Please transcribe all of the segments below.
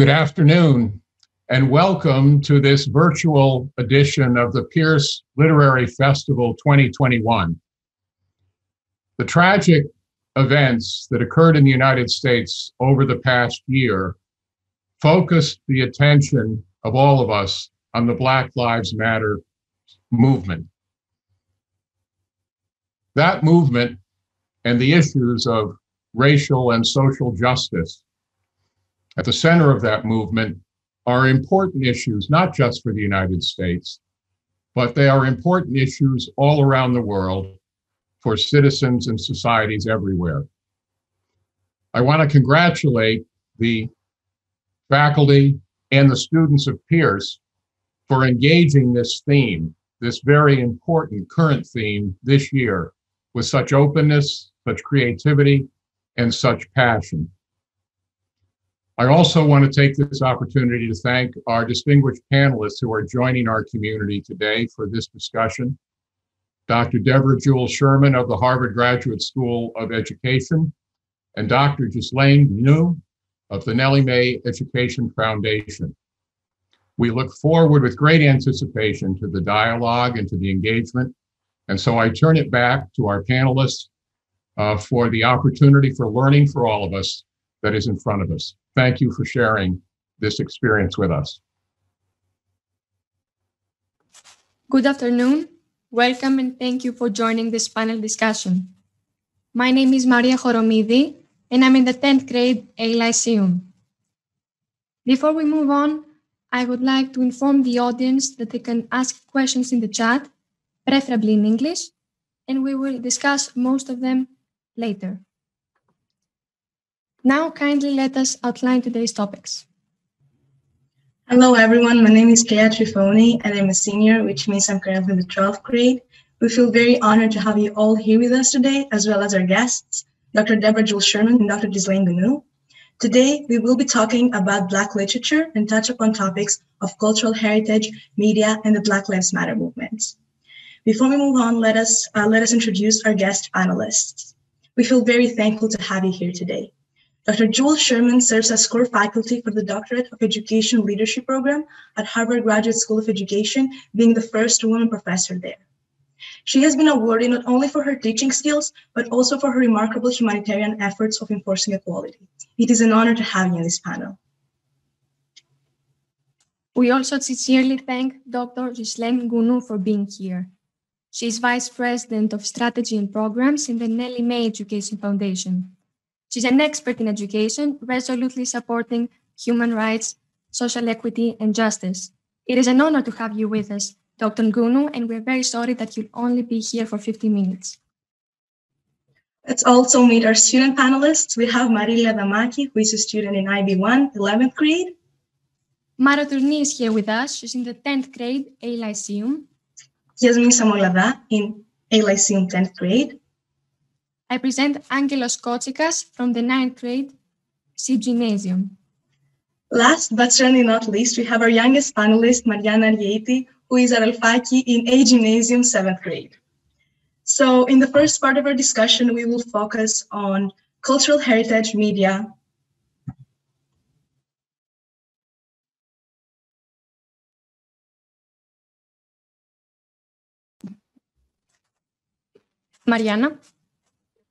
Good afternoon, and welcome to this virtual edition of the Pierce Literary Festival 2021. The tragic events that occurred in the United States over the past year focused the attention of all of us on the Black Lives Matter movement. That movement and the issues of racial and social justice at the center of that movement are important issues, not just for the United States, but they are important issues all around the world for citizens and societies everywhere. I want to congratulate the faculty and the students of Pierce for engaging this theme, this very important current theme this year, with such openness, such creativity, and such passion. I also want to take this opportunity to thank our distinguished panelists who are joining our community today for this discussion. Dr. Deborah Jewell-Sherman of the Harvard Graduate School of Education, and Dr. Gislaine N of the Nellie Mae Education Foundation. We look forward with great anticipation to the dialogue and to the engagement. And so I turn it back to our panelists for the opportunity for learning for all of us that is in front of us. Thank you for sharing this experience with us. Good afternoon. Welcome and thank you for joining this panel discussion. My name is Maria Horomidi, and I'm in the 10th grade A Lyceum. Before we move on, I would like to inform the audience that they can ask questions in the chat, preferably in English, and we will discuss most of them later. Now, kindly let us outline today's topics. Hello, everyone. My name is Kea Trifoni, and I'm a senior, which means I'm currently in the 12th grade. We feel very honored to have you all here with us today, as well as our guests, Dr. Deborah Jewell-Sherman and Dr. Gislaine N. Today, we will be talking about Black literature and touch upon topics of cultural heritage, media, and the Black Lives Matter movements. Before we move on, let us introduce our guest panelists. We feel very thankful to have you here today. Dr. Jewell-Sherman serves as core faculty for the Doctorate of Education Leadership Program at Harvard Graduate School of Education, being the first woman professor there. She has been awarded not only for her teaching skills, but also for her remarkable humanitarian efforts of enforcing equality. It is an honor to have you on this panel. We also sincerely thank Dr. Gislaine Ngounou for being here. She is Vice President of Strategy and Programs in the Nellie Mae Education Foundation. She's an expert in education, resolutely supporting human rights, social equity, and justice. It is an honor to have you with us, Dr. Ngounou, and we're very sorry that you'll only be here for 50 minutes. Let's also meet our student panelists. We have Marilia Damaki, who is a student in IB1, 11th grade. Mara Tourni is here with us. She's in the 10th grade, A Lyceum. Yasmin Samolada in A Lyceum, 10th grade. I present Angelos Kotsikas from the 9th grade, C Gymnasium. Last but certainly not least, we have our youngest panelist, Mariana Arieti, who is at Alfaki in A Gymnasium, 7th grade. So in the first part of our discussion, we will focus on cultural heritage, media, Mariana?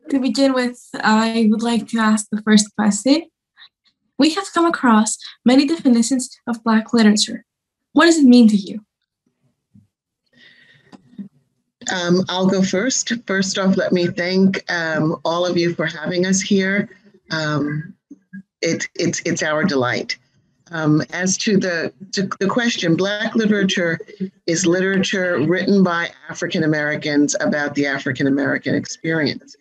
To begin with, I would like to ask the first question. We have come across many definitions of Black literature. What does it mean to you? I'll go first. First off, let me thank all of you for having us here. It's our delight. As to the question, Black literature is literature written by African Americans about the African American experience.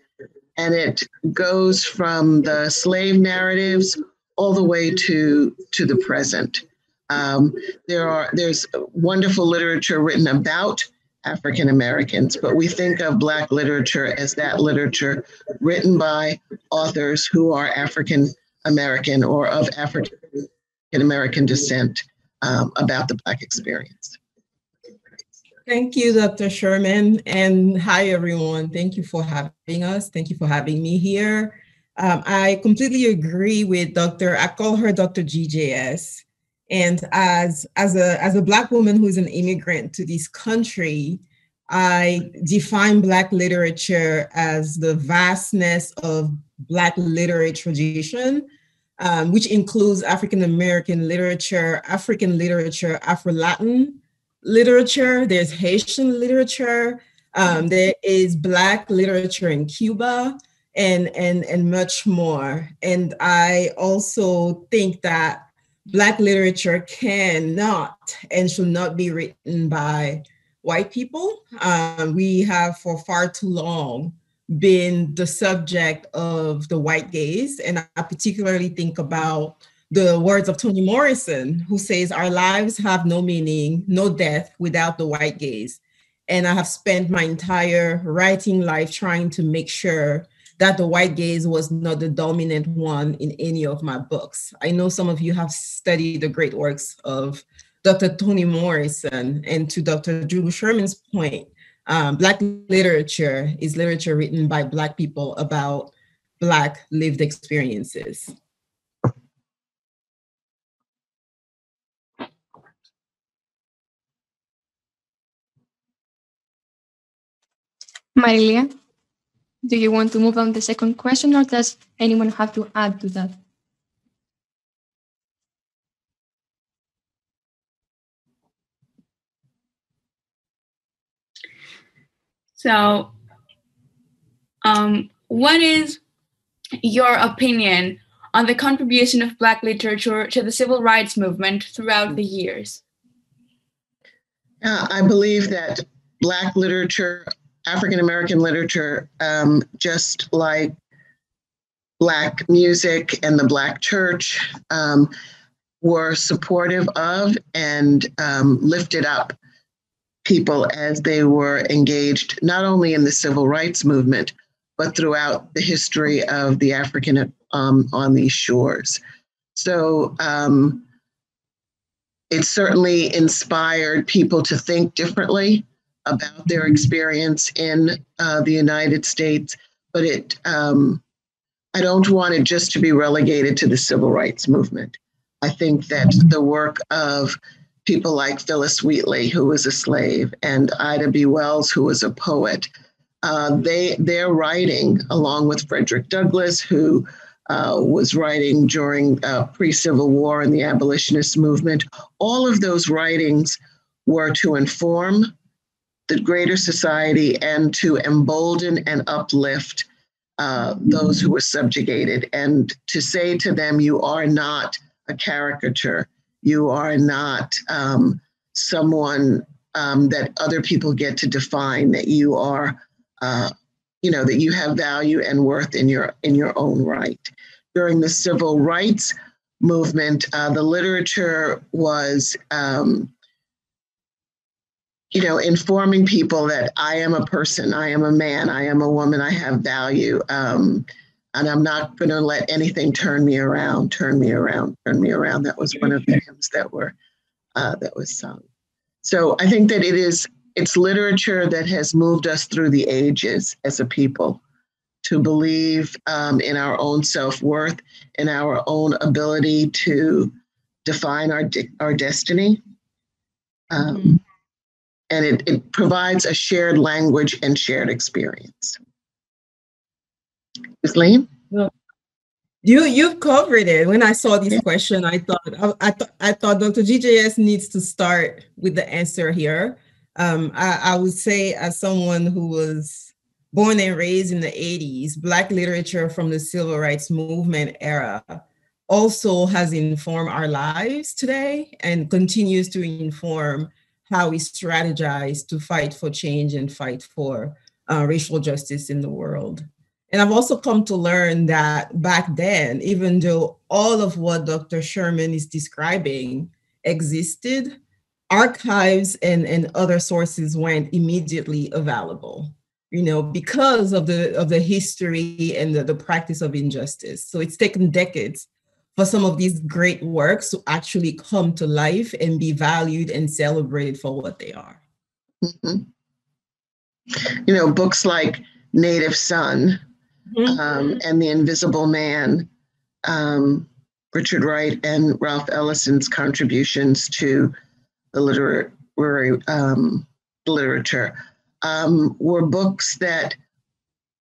And it goes from the slave narratives all the way to the present. There's wonderful literature written about African Americans, but we think of Black literature as that literature written by authors who are African American or of African American descent about the Black experience. Thank you, Dr. Sherman, and hi, everyone. Thank you for having us. Thank you for having me here. I completely agree with I call her Dr. GJS. And as a Black woman who is an immigrant to this country, I define Black literature as the vastness of Black literary tradition, which includes African American literature, African literature, Afro-Latin literature, there's Haitian literature, there is Black literature in Cuba, and much more. And I also think that Black literature cannot and should not be written by white people. We have for far too long been the subject of the white gaze. And I particularly think about the words of Toni Morrison, who says, "Our lives have no meaning, no depth without the white gaze." And I have spent my entire writing life trying to make sure that the white gaze was not the dominant one in any of my books. I know some of you have studied the great works of Dr. Toni Morrison, and to Dr. Jewell-Sherman's point, Black literature is literature written by Black people about Black lived experiences. Marilia, do you want to move on to the second question, or does anyone have to add to that? So, what is your opinion on the contribution of Black literature to the civil rights movement throughout the years? I believe that Black literature, African-American literature, just like Black music and the Black church, were supportive of and lifted up people as they were engaged not only in the civil rights movement, but throughout the history of the African on these shores. So it certainly inspired people to think differently about their experience in the United States, but I don't want it just to be relegated to the civil rights movement. I think that the work of people like Phyllis Wheatley, who was a slave, and Ida B. Wells, who was a poet, their writing, along with Frederick Douglass, who was writing during pre-Civil War and the abolitionist movement, all of those writings were to inform the greater society and to embolden and uplift those who were subjugated, and to say to them, you are not a caricature, you are not someone that other people get to define, that you are, that you have value and worth in your own right. During the civil rights movement, the literature was, informing people that I am a person, I am a man, I am a woman, I have value, and I'm not going to let anything turn me around, turn me around, turn me around. That was one of the hymns that was sung. So I think that it's literature that has moved us through the ages as a people to believe in our own self-worth, in our own ability to define our destiny. And it provides a shared language and shared experience. Gislaine? Well, you've covered it. When I saw this question, I thought Dr. GJS needs to start with the answer here. I would say, as someone who was born and raised in the 80s, Black literature from the civil rights movement era also has informed our lives today and continues to inform how we strategize to fight for change and fight for racial justice in the world. And I've also come to learn that back then, even though all of what Dr. Sherman is describing existed, archives and other sources weren't immediately available, because of the history and the practice of injustice. So it's taken decades for some of these great works to actually come to life and be valued and celebrated for what they are. Mm-hmm. Books like Native Son, and The Invisible Man, Richard Wright and Ralph Ellison's contributions to the literary literature were books that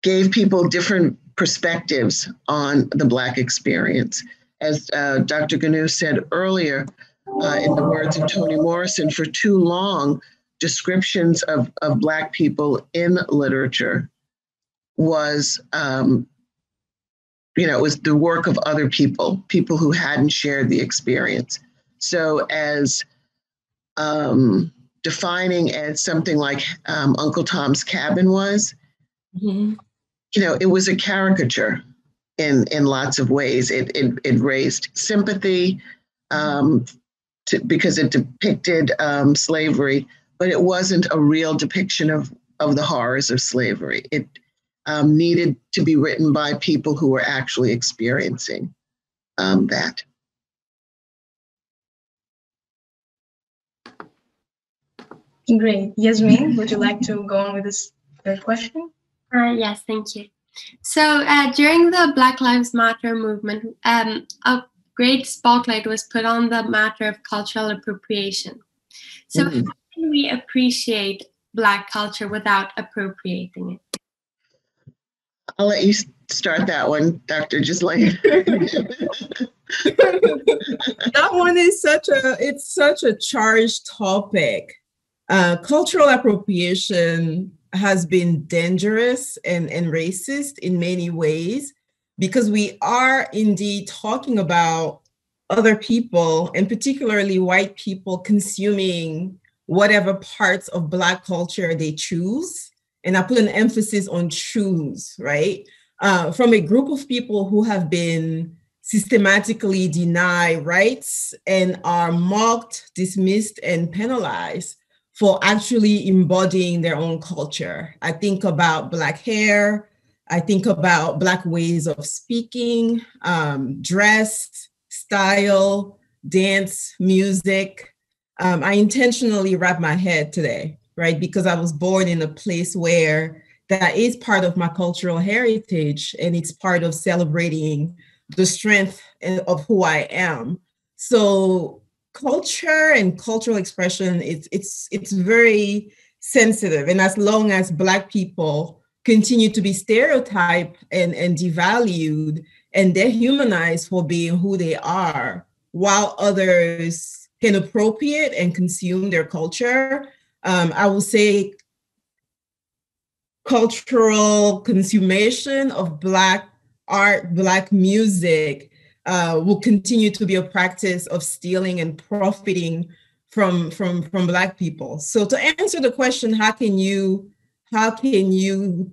gave people different perspectives on the Black experience. As Dr. Ngounou said earlier, in the words of Toni Morrison, for too long, descriptions of Black people in literature was, it was the work of other people who hadn't shared the experience. So as defining as something like Uncle Tom's Cabin was, it was a caricature in lots of ways. It raised sympathy because it depicted slavery, but it wasn't a real depiction of the horrors of slavery. It needed to be written by people who were actually experiencing that. Great. Yasmin, would you like to go on with this third question? Yes, thank you. So during the Black Lives Matter movement, a great spotlight was put on the matter of cultural appropriation. So how can we appreciate Black culture without appropriating it? I'll let you start that one, Dr. Gislaine. That one is such a charged topic. Cultural appropriation has been dangerous and racist in many ways, because we are indeed talking about other people, and particularly white people, consuming whatever parts of Black culture they choose. And I put an emphasis on choose, right? From a group of people who have been systematically denied rights and are mocked, dismissed, and penalized for actually embodying their own culture. I think about Black hair, I think about Black ways of speaking, dress, style, dance, music. I intentionally wrap my head today, right? Because I was born in a place where that is part of my cultural heritage, and it's part of celebrating the strength of who I am. So culture and cultural expression, it's very sensitive. And as long as Black people continue to be stereotyped and devalued and dehumanized for being who they are, while others can appropriate and consume their culture, I will say cultural consummation of Black art, Black music will continue to be a practice of stealing and profiting from Black people. So to answer the question, how can you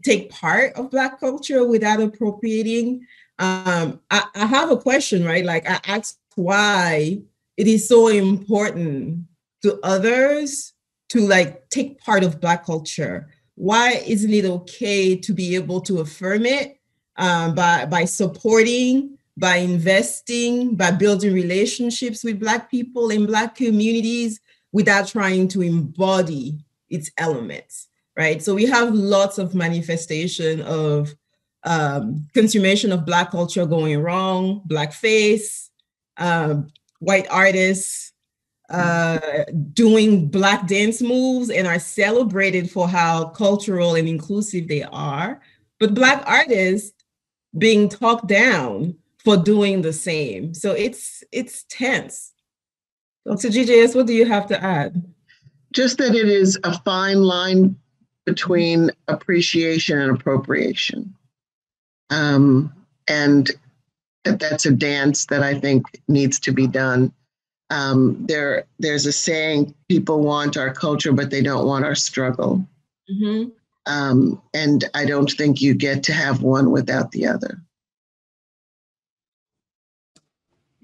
take part of Black culture without appropriating? I have a question, right? Like, I asked why it is so important to others to like take part of Black culture. Why isn't it okay to be able to affirm it by supporting, by investing, by building relationships with Black people in Black communities without trying to embody its elements, right? So we have lots of manifestation of consummation of Black culture going wrong, Blackface, white artists doing Black dance moves and are celebrated for how cultural and inclusive they are, but Black artists being talked down for doing the same. So it's tense. Dr. GJS, what do you have to add? Just that it is a fine line between appreciation and appropriation. And that's a dance that I think needs to be done. There's a saying, people want our culture, but they don't want our struggle. Mm-hmm. And I don't think you get to have one without the other.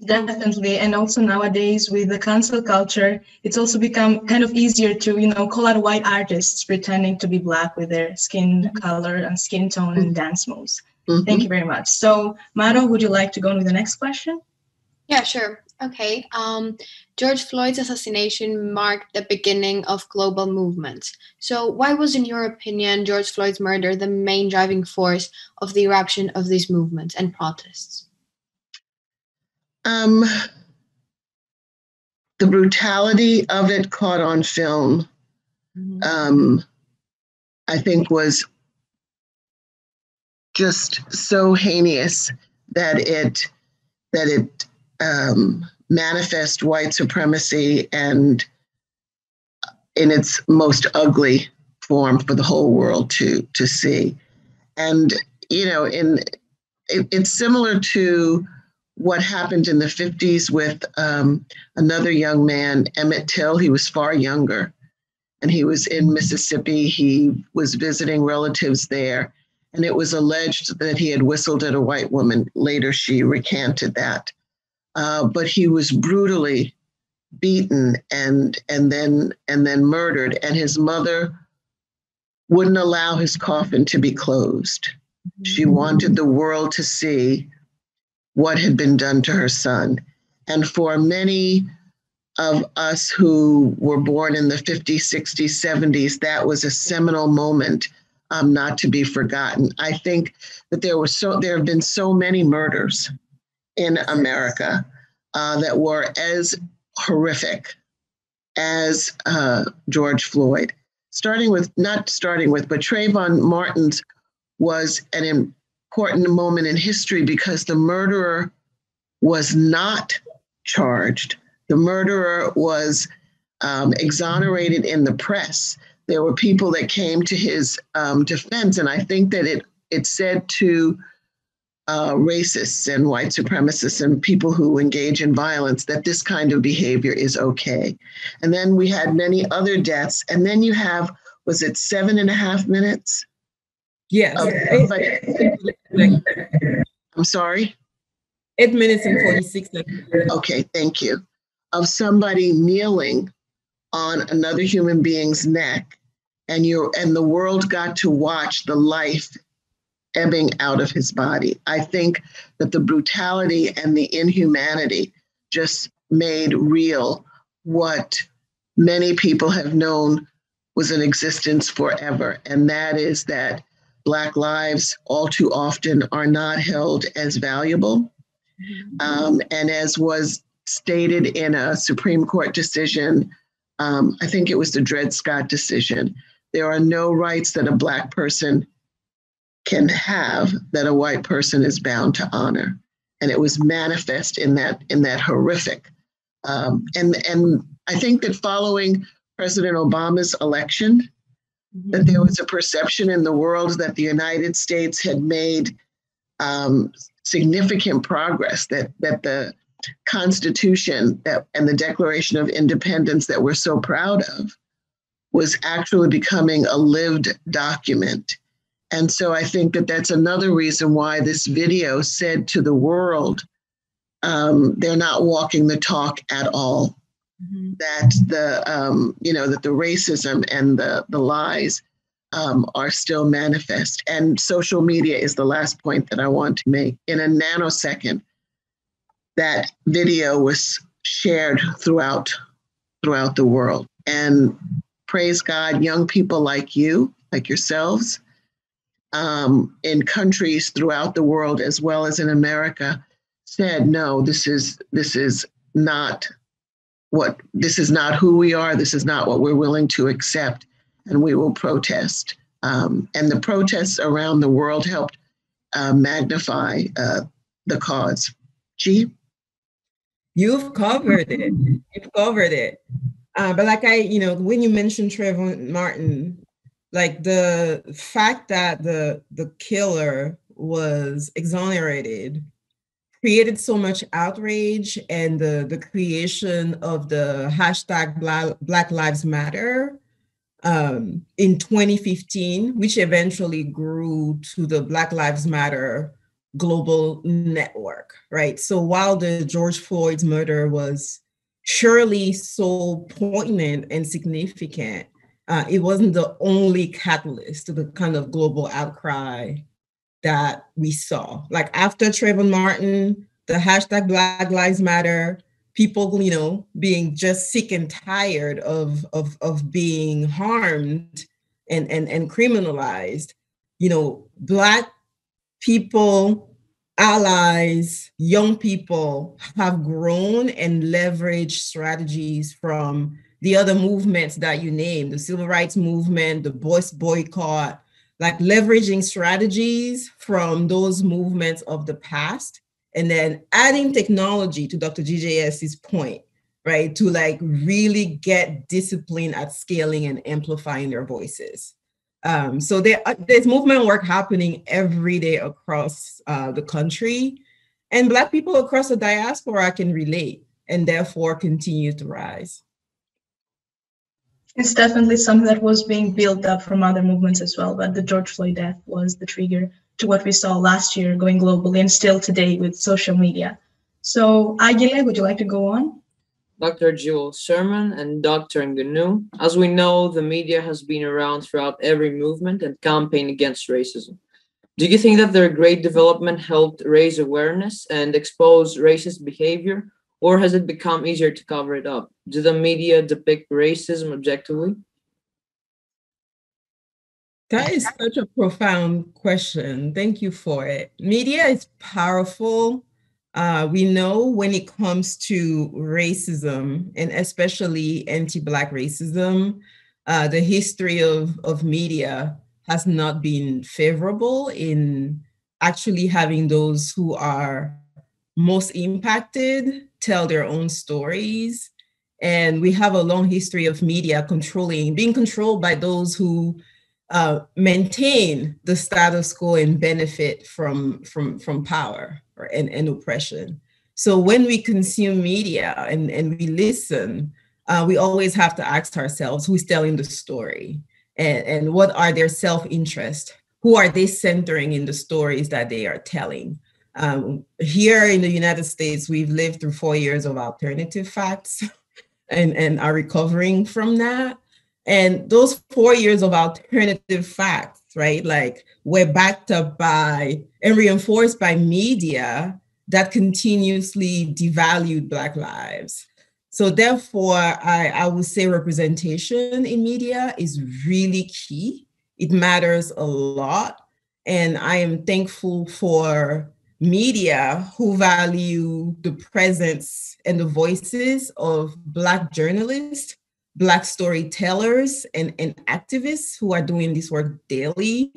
Definitely. And also nowadays with the cancel culture, it's also become kind of easier to, call out white artists pretending to be Black with their skin color and skin tone and dance moves. Mm-hmm. Thank you very much. So Maro, would you like to go on with the next question? Yeah, sure. Okay. George Floyd's assassination marked the beginning of global movements. So why was, in your opinion, George Floyd's murder the main driving force of the eruption of these movements and protests? The brutality of it caught on film, I think was just so heinous that it manifest white supremacy and in its most ugly form for the whole world to see. And, it's similar to what happened in the 50s with another young man, Emmett Till. He was far younger, and he was in Mississippi. He was visiting relatives there, and it was alleged that he had whistled at a white woman. Later, she recanted that. But he was brutally beaten and then murdered, and his mother wouldn't allow his coffin to be closed. She wanted the world to see what had been done to her son. And for many of us who were born in the 50s, 60s, 70s, that was a seminal moment not to be forgotten. I think that there have been so many murders in America that were as horrific as George Floyd. But Trayvon Martin's was an important moment in history because the murderer was not charged. The murderer was exonerated in the press. There were people that came to his defense, and I think that it said to racists and white supremacists and people who engage in violence, that this kind of behavior is okay. And then we had many other deaths. And then you have, was it 7.5 minutes? Yes. I'm sorry? 8 minutes and 46 seconds. Okay, thank you. Of somebody kneeling on another human being's neck, and the world got to watch the life ebbing out of his body. I think that the brutality and the inhumanity just made real what many people have known was in existence forever, and that is that Black lives all too often are not held as valuable. And as was stated in a Supreme Court decision, I think it was the Dred Scott decision, there are no rights that a Black person can have that a white person is bound to honor. And it was manifest in that horrific. And I think that following President Obama's election, that there was a perception in the world that the United States had made significant progress, that the Constitution and the Declaration of Independence that we're so proud of was actually becoming a lived document. And so I think that that's another reason why this video said to the world, they're not walking the talk at all. That that the racism and the lies are still manifest. And social media is the last point that I want to make. In a nanosecond, that video was shared throughout the world. And praise God, young people like you, like yourselves, in countries throughout the world, as well as in America, said, no, this is not who we are. This is not what we're willing to accept, and we will protest. And the protests around the world helped magnify the cause. G? You've covered it. But like when you mentioned Trayvon Martin, like the fact that the killer was exonerated created so much outrage, and the creation of the hashtag Black Lives Matter in 2015, which eventually grew to the Black Lives Matter global network, right? So while the George Floyd's murder was surely so poignant and significant, it wasn't the only catalyst to the kind of global outcry that we saw. Like after Trayvon Martin, the hashtag Black Lives Matter, people, being just sick and tired of being harmed and criminalized, Black people, allies, young people have grown and leveraged strategies from the other movements that you named, the civil rights movement, the boys boycott, like leveraging strategies from those movements of the past, and then adding technology, to Dr. GJS's point, right, to like really get discipline at scaling and amplifying their voices. So there's movement work happening every day across the country, and Black people across the diaspora can relate and therefore continue to rise. It's definitely something that was being built up from other movements as well, but the George Floyd death was the trigger to what we saw last year going globally and still today with social media. So, Aguile, would you like to go on? Dr. Jewell-Sherman and Dr. Ngounou, as we know, the media has been around throughout every movement and campaign against racism. Do you think that their great development helped raise awareness and expose racist behavior, or has it become easier to cover it up? Do the media depict racism objectively? That is such a profound question. Thank you for it. Media is powerful. We know when it comes to racism, and especially anti-Black racism, the history of media has not been favorable in actually having those who are most impacted tell their own stories. And we have a long history of media being controlled by those who maintain the status quo and benefit from power and oppression. So when we consume media and we listen, we always have to ask ourselves, who's telling the story? And what are their self-interest? Who are they centering in the stories that they are telling? Here in the United States, we've lived through 4 years of alternative facts and are recovering from that. And those 4 years of alternative facts, right, like were backed up by and reinforced by media that continuously devalued Black lives. So therefore, I would say representation in media is really key. It matters a lot. And I am thankful for media who value the presence and the voices of Black journalists, Black storytellers, and activists who are doing this work daily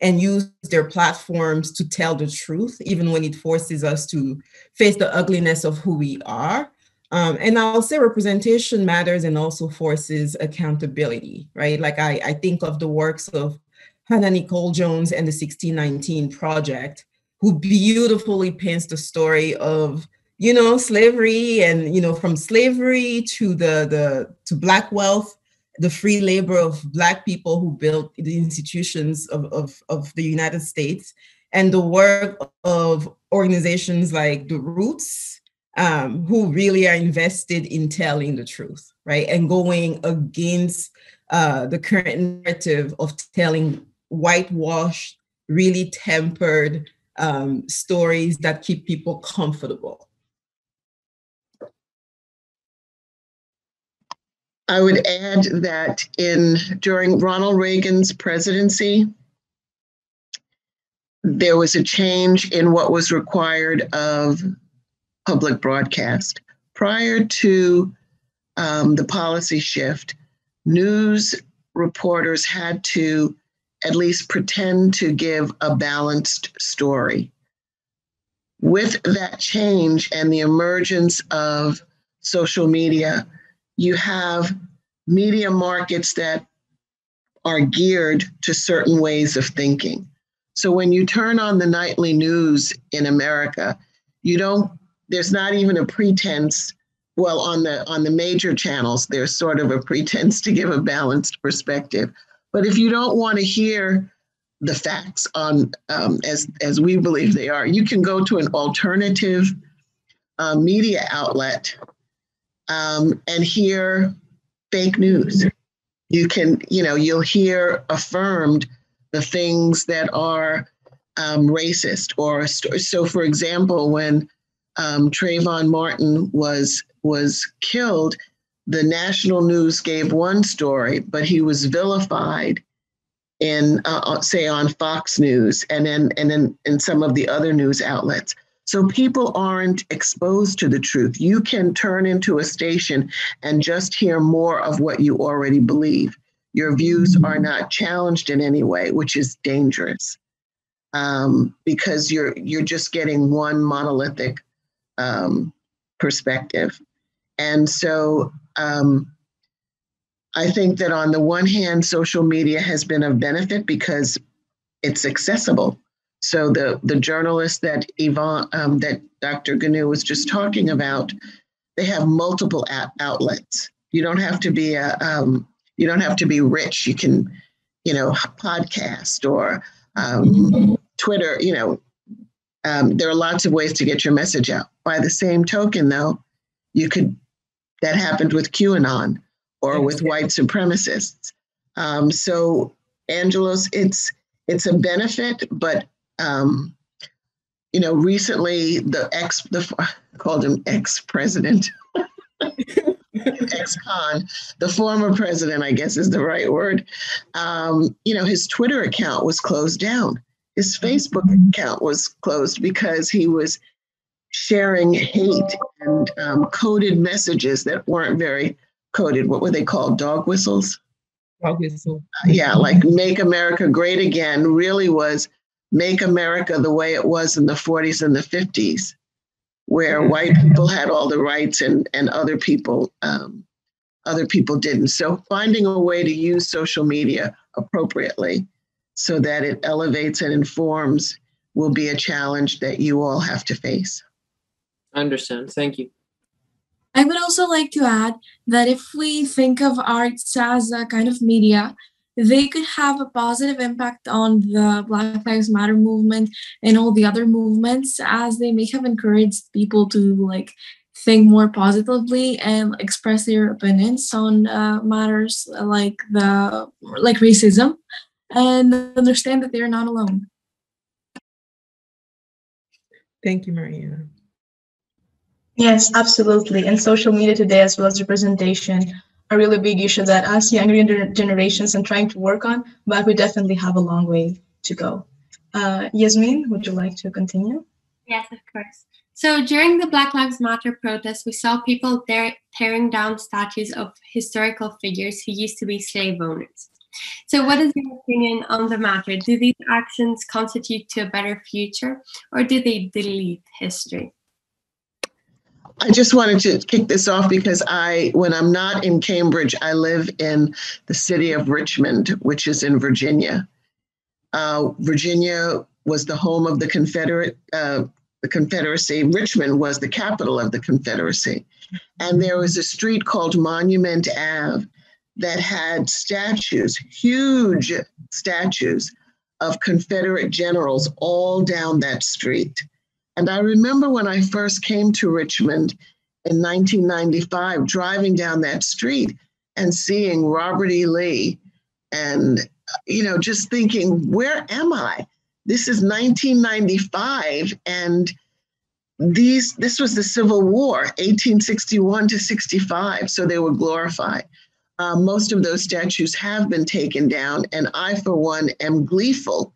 and use their platforms to tell the truth, even when it forces us to face the ugliness of who we are. And I'll say representation matters and also forces accountability, right? Like I think of the works of Hannah Nicole Jones and the 1619 Project, who beautifully paints the story of, you know, slavery and, you know, from slavery to to Black wealth, the free labor of Black people who built the institutions of the United States, and the work of organizations like The Roots, who really are invested in telling the truth, right? And going against the current narrative of telling whitewashed, really tempered stories that keep people comfortable. I would add that during Ronald Reagan's presidency, there was a change in what was required of public broadcast. Prior to the policy shift, news reporters had to at least pretend to give a balanced story. With that change and the emergence of social media, you have media markets that are geared to certain ways of thinking. So when you turn on the nightly news in America, there's not even a pretense. Well, on the major channels, there's sort of a pretense to give a balanced perspective. But if you don't want to hear the facts on as we believe they are, you can go to an alternative media outlet and hear fake news. You can, you'll hear affirmed the things that are racist. Or so, for example, when Trayvon Martin was killed, the national news gave one story, but he was vilified in, say, on Fox News and then in some of the other news outlets. So people aren't exposed to the truth. You can turn into a station and just hear more of what you already believe. Your views are not challenged in any way, which is dangerous, because you're just getting one monolithic perspective. And so I think that on the one hand, social media has been of benefit because it's accessible. So the journalists that that Dr. Ngounou was just talking about, they have multiple outlets. You don't have to be you don't have to be rich. You can, podcast or Twitter. There are lots of ways to get your message out. By the same token, though, that happened with QAnon or with white supremacists. So, Angelos, it's a benefit, but recently I called him ex-president, ex-con, the former president, I guess is the right word. His Twitter account was closed down. His Facebook account was closed because he was sharing hate and coded messages that weren't very coded. What were they called? Dog whistles? Dog whistle. Yeah, like Make America Great Again really was Make America the way it was in the 40s and the 50s, where white people had all the rights and other people didn't. So finding a way to use social media appropriately so that it elevates and informs will be a challenge that you all have to face. I understand. Thank you. I would also like to add that if we think of arts as a kind of media, they could have a positive impact on the Black Lives Matter movement and all the other movements, as they may have encouraged people to think more positively and express their opinions on matters like racism, and understand that they are not alone. Thank you, Maria. Yes, absolutely. And social media today, as well as representation, a really big issue that us younger generations are trying to work on, but we definitely have a long way to go. Yasmin, would you like to continue? Yes, of course. So during the Black Lives Matter protests, we saw people tearing down statues of historical figures who used to be slave owners. So what is your opinion on the matter? Do these actions contribute to a better future, or do they delete history? I just wanted to kick this off because when I'm not in Cambridge, I live in the city of Richmond, which is in Virginia. Virginia was the home of the Confederacy. Richmond was the capital of the Confederacy. And there was a street called Monument Ave that had statues, huge statues of Confederate generals all down that street. And I remember when I first came to Richmond in 1995, driving down that street and seeing Robert E. Lee and, just thinking, where am I? This is 1995, and this was the Civil War, 1861 to 65, so they were glorified. Most of those statues have been taken down, and I, for one, am gleeful.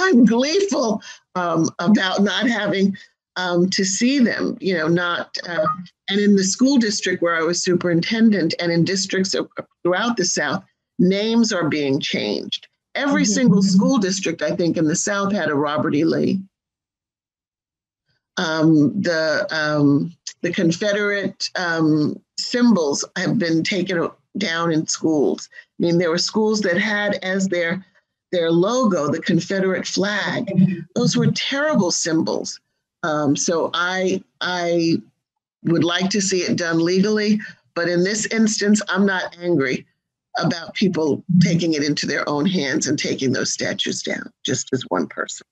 I'm gleeful about not having to see them, and in the school district where I was superintendent and in districts throughout the South, names are being changed. Every single school district, I think, in the South had a Robert E. Lee. The Confederate symbols have been taken down in schools. I mean, there were schools that had as their logo the Confederate flag. Those were terrible symbols. So I would like to see it done legally, but in this instance, I'm not angry about people taking it into their own hands and taking those statues down, just as one person.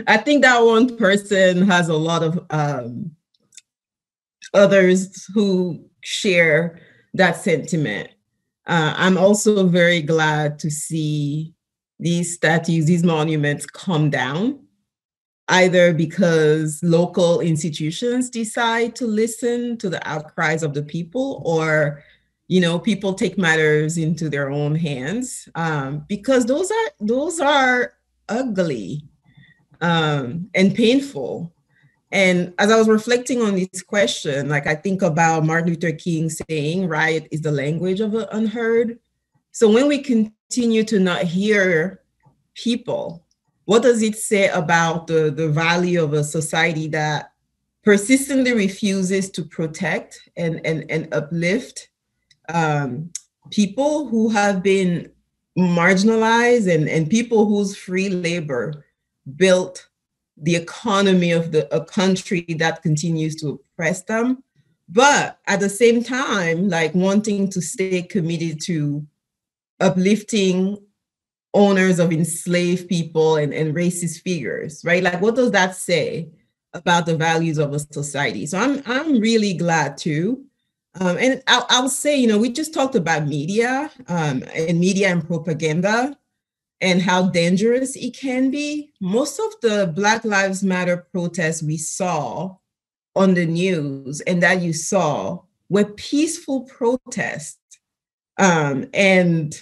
I think that one person has a lot of others who share that sentiment. I'm also very glad to see these statues, these monuments come down, either because local institutions decide to listen to the outcries of the people, or people take matters into their own hands, because those are ugly and painful. And as I was reflecting on this question, I think about Martin Luther King saying, riot is the language of the unheard. So when we continue to not hear people, what does it say about the value of a society that persistently refuses to protect and uplift people who have been marginalized and people whose free labor built the economy of a country that continues to oppress them, but at the same time, wanting to stay committed to uplifting owners of enslaved people and racist figures, right? What does that say about the values of a society? So I'm really glad too. And I'll say, we just talked about media and propaganda and how dangerous it can be. Most of the Black Lives Matter protests we saw on the news and that you saw were peaceful protests. And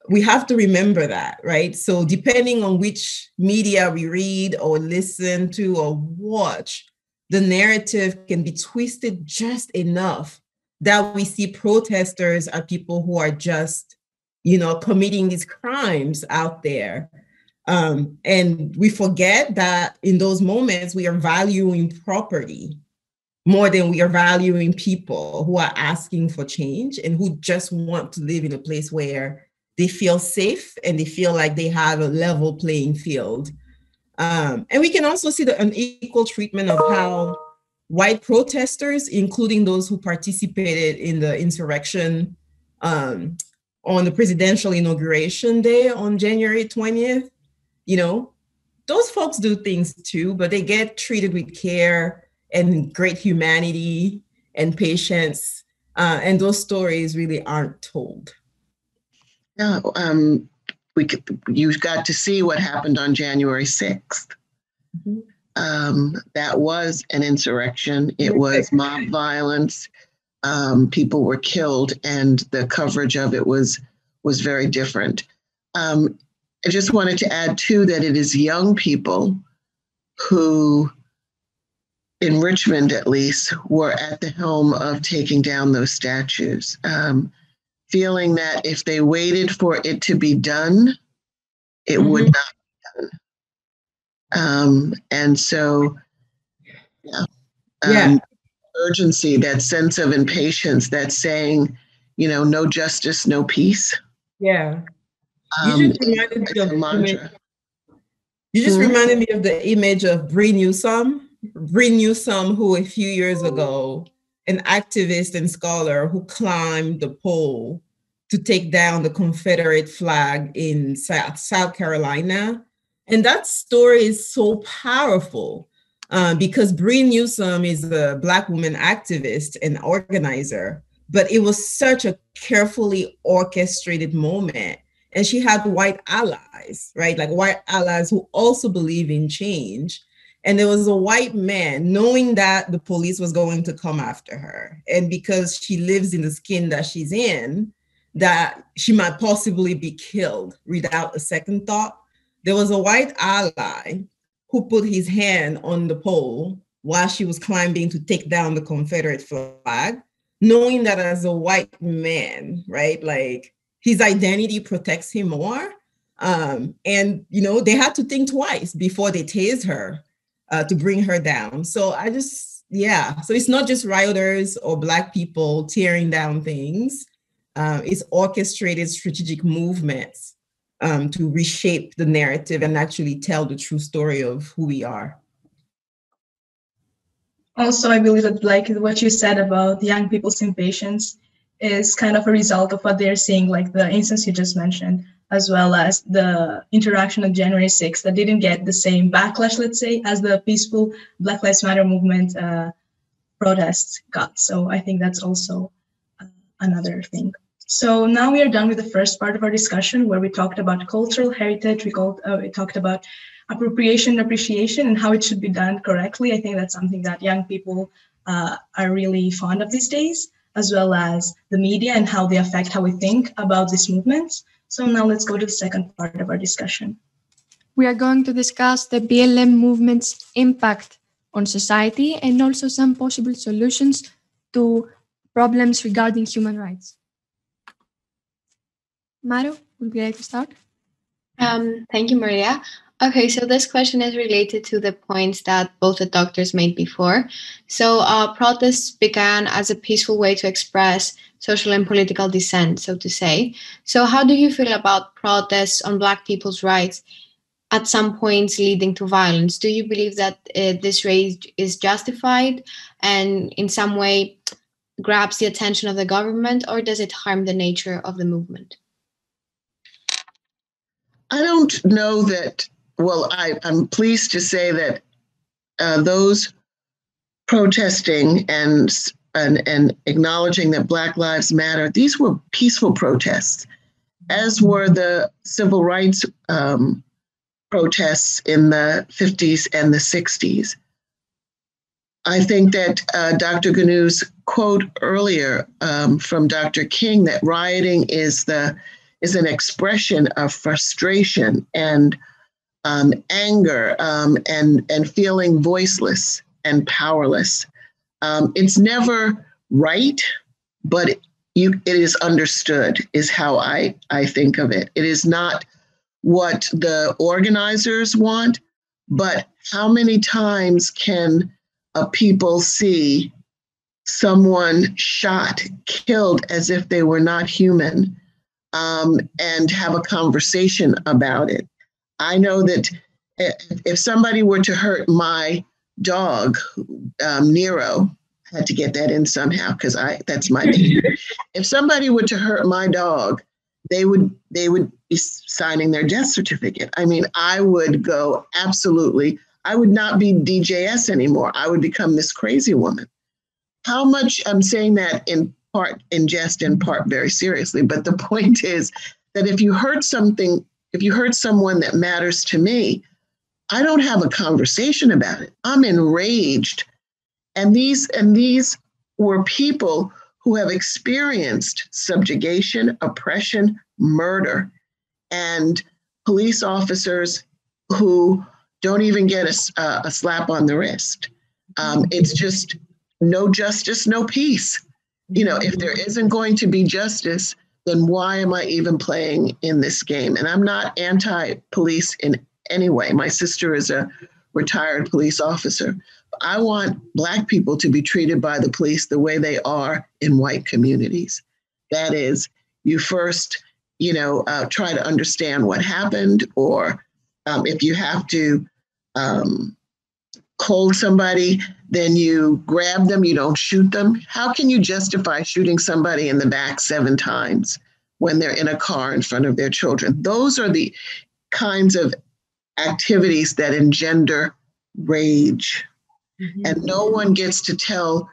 we have to remember that, right? So depending on which media we read or listen to or watch, the narrative can be twisted just enough that we see protesters are people who are just committing these crimes out there. And we forget that in those moments, we are valuing property. more than we are valuing people who are asking for change and who just want to live in a place where they feel safe and they feel like they have a level playing field. And we can also see the unequal treatment of how white protesters, including those who participated in the insurrection on the presidential inauguration day on January 20th, you know, those folks do things too, but they get treated with care and great humanity and patience. And those stories really aren't told. Yeah, you got to see what happened on January 6th. Mm-hmm. That was an insurrection. It was mob violence. People were killed, and the coverage of it was very different. I just wanted to add too that it is young people who, in Richmond at least, were at the helm of taking down those statues, feeling that if they waited for it to be done, it would not be done. And so, urgency, that sense of impatience, that saying, you know, no justice, no peace. Yeah. You just reminded me of the image of Bree Newsome, who a few years ago, an activist and scholar who climbed the pole to take down the Confederate flag in South Carolina. And that story is so powerful because Bree Newsome is a Black woman activist and organizer, but it was such a carefully orchestrated moment. And she had white allies, right? Like white allies who also believe in change. And there was a white man knowing that the police was going to come after her. And because she lives in the skin that she's in, that she might possibly be killed without a second thought. There was a white ally who put his hand on the pole while she was climbing to take down the Confederate flag, knowing that as a white man, right? Like, his identity protects him more. And, you know, they had to think twice before they tased her to bring her down. So so it's not just rioters or Black people tearing down things. It's orchestrated strategic movements to reshape the narrative and actually tell the true story of who we are. Also, I believe that, like what you said about young people's impatience is kind of a result of what they're seeing, like the instance you just mentioned, as well as the interaction on January 6th that didn't get the same backlash, let's say, as the peaceful Black Lives Matter movement protests got. So I think that's also another thing. So now we are done with the first part of our discussion, where we talked about cultural heritage, we talked about appropriation and appreciation and how it should be done correctly. I think that's something that young people are really fond of these days, as well as the media and how they affect how we think about these movements. So now let's go to the second part of our discussion. We are going to discuss the BLM movement's impact on society and also some possible solutions to problems regarding human rights. Maru, would you like to start? Thank you, Maria. Okay, so this question is related to the points that both the doctors made before. So protests began as a peaceful way to express social and political dissent, so to say. So how do you feel about protests on Black people's rights at some points leading to violence? Do you believe that this rage is justified and in some way grabs the attention of the government, or does it harm the nature of the movement? I don't know that. Well, I'm pleased to say that those protesting and acknowledging that Black Lives Matter, these were peaceful protests, as were the civil rights protests in the 50s and the 60s. I think that Dr. Ngounou's quote earlier from Dr. King, that rioting is an expression of frustration and anger and feeling voiceless and powerless. It's never right, but it is understood, is how I think of it. It is not what the organizers want, but how many times can people see someone shot, killed as if they were not human, and have a conversation about it. I know that if somebody were to hurt my dog, Nero, had to get that in somehow because that's my name. If somebody were to hurt my dog, they would be signing their death certificate. I mean, I would go absolutely, I would not be DJS anymore. I would become this crazy woman. How much, I'm saying that in part in jest, in part very seriously, but the point is that if you hurt something, if you hurt someone that matters to me, I don't have a conversation about it. I'm enraged. And these were people who have experienced subjugation, oppression, murder, and police officers who don't even get a slap on the wrist. It's just no justice, no peace. You know, if there isn't going to be justice, then why am I even playing in this game? And I'm not anti-police in any way. My sister is a retired police officer. I want Black people to be treated by the police the way they are in white communities. That is, you first, try to understand what happened, or if you have to hold somebody, then you grab them, you don't shoot them. How can you justify shooting somebody in the back 7 times when they're in a car in front of their children? Those are the kinds of activities that engender rage. Mm-hmm. And no one gets to tell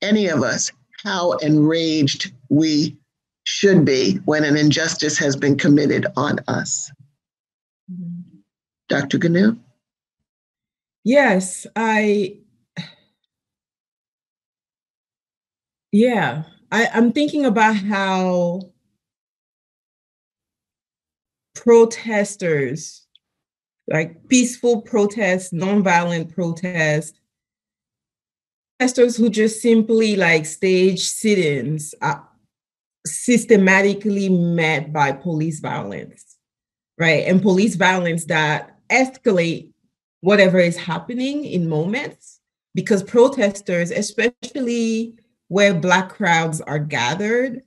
any of us how enraged we should be when an injustice has been committed on us. Mm-hmm. Dr. Ngounou? Yes, I'm thinking about how protesters, like peaceful protests, nonviolent protests, protesters who just simply like stage sit-ins are systematically met by police violence, right? And police violence that escalate whatever is happening in moments, because protesters, especially where Black crowds are gathered,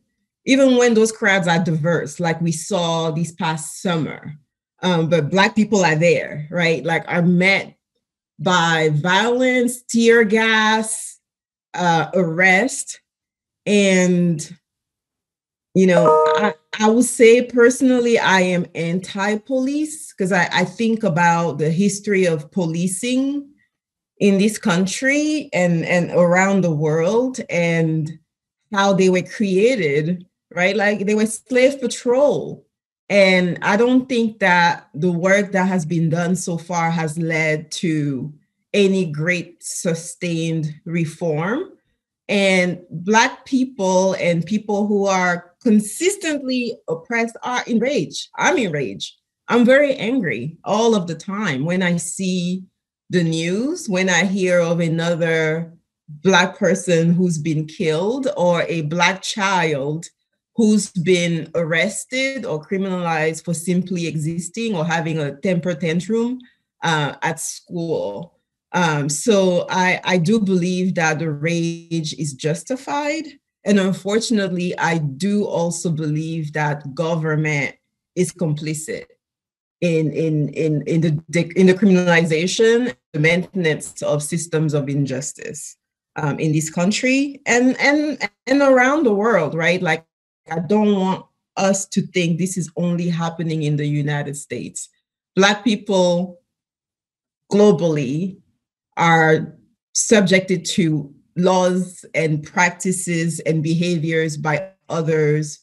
even when those crowds are diverse, like we saw this past summer, but Black people are there, right? Like are met by violence, tear gas, arrest. And, I would say personally, I am anti-police because I think about the history of policing in this country and around the world and how they were created, right? Like they were slave patrol. And I don't think that the work that has been done so far has led to any great sustained reform. And Black people and people who are consistently oppressed are enraged. I'm enraged. I'm very angry all of the time when I see the news, when I hear of another Black person who's been killed or a Black child who's been arrested or criminalized for simply existing or having a temper tantrum at school. So I do believe that the rage is justified. And unfortunately, I do also believe that government is complicit in the criminalization, the maintenance of systems of injustice in this country and around the world, right? Like, I don't want us to think this is only happening in the United States. Black people globally are subjected to laws and practices and behaviors by others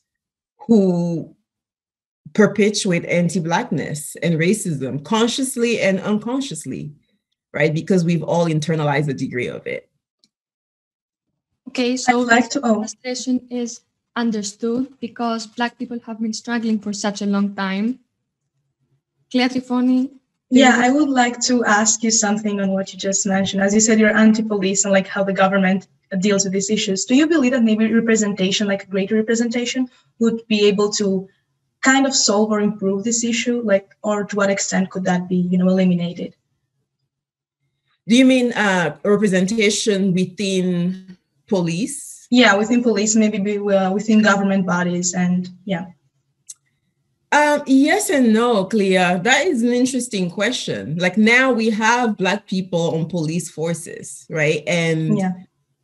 who perpetuate anti-Blackness and racism consciously and unconsciously, right? Because we've all internalized a degree of it. Okay, so the situation is understood because Black people have been struggling for such a long time. Clea Trifoni? Yeah, I would like to ask you something on what you just mentioned. As you said, you're anti-police and like how the government deals with these issues. Do you believe that maybe representation, like greater representation, would be able to kind of solve or improve this issue? Like, or to what extent could that be, eliminated? Do you mean representation within police? Yeah, within police, maybe within government bodies, and yeah. Yes and no, Clea. That is an interesting question. Like now we have Black people on police forces, right? And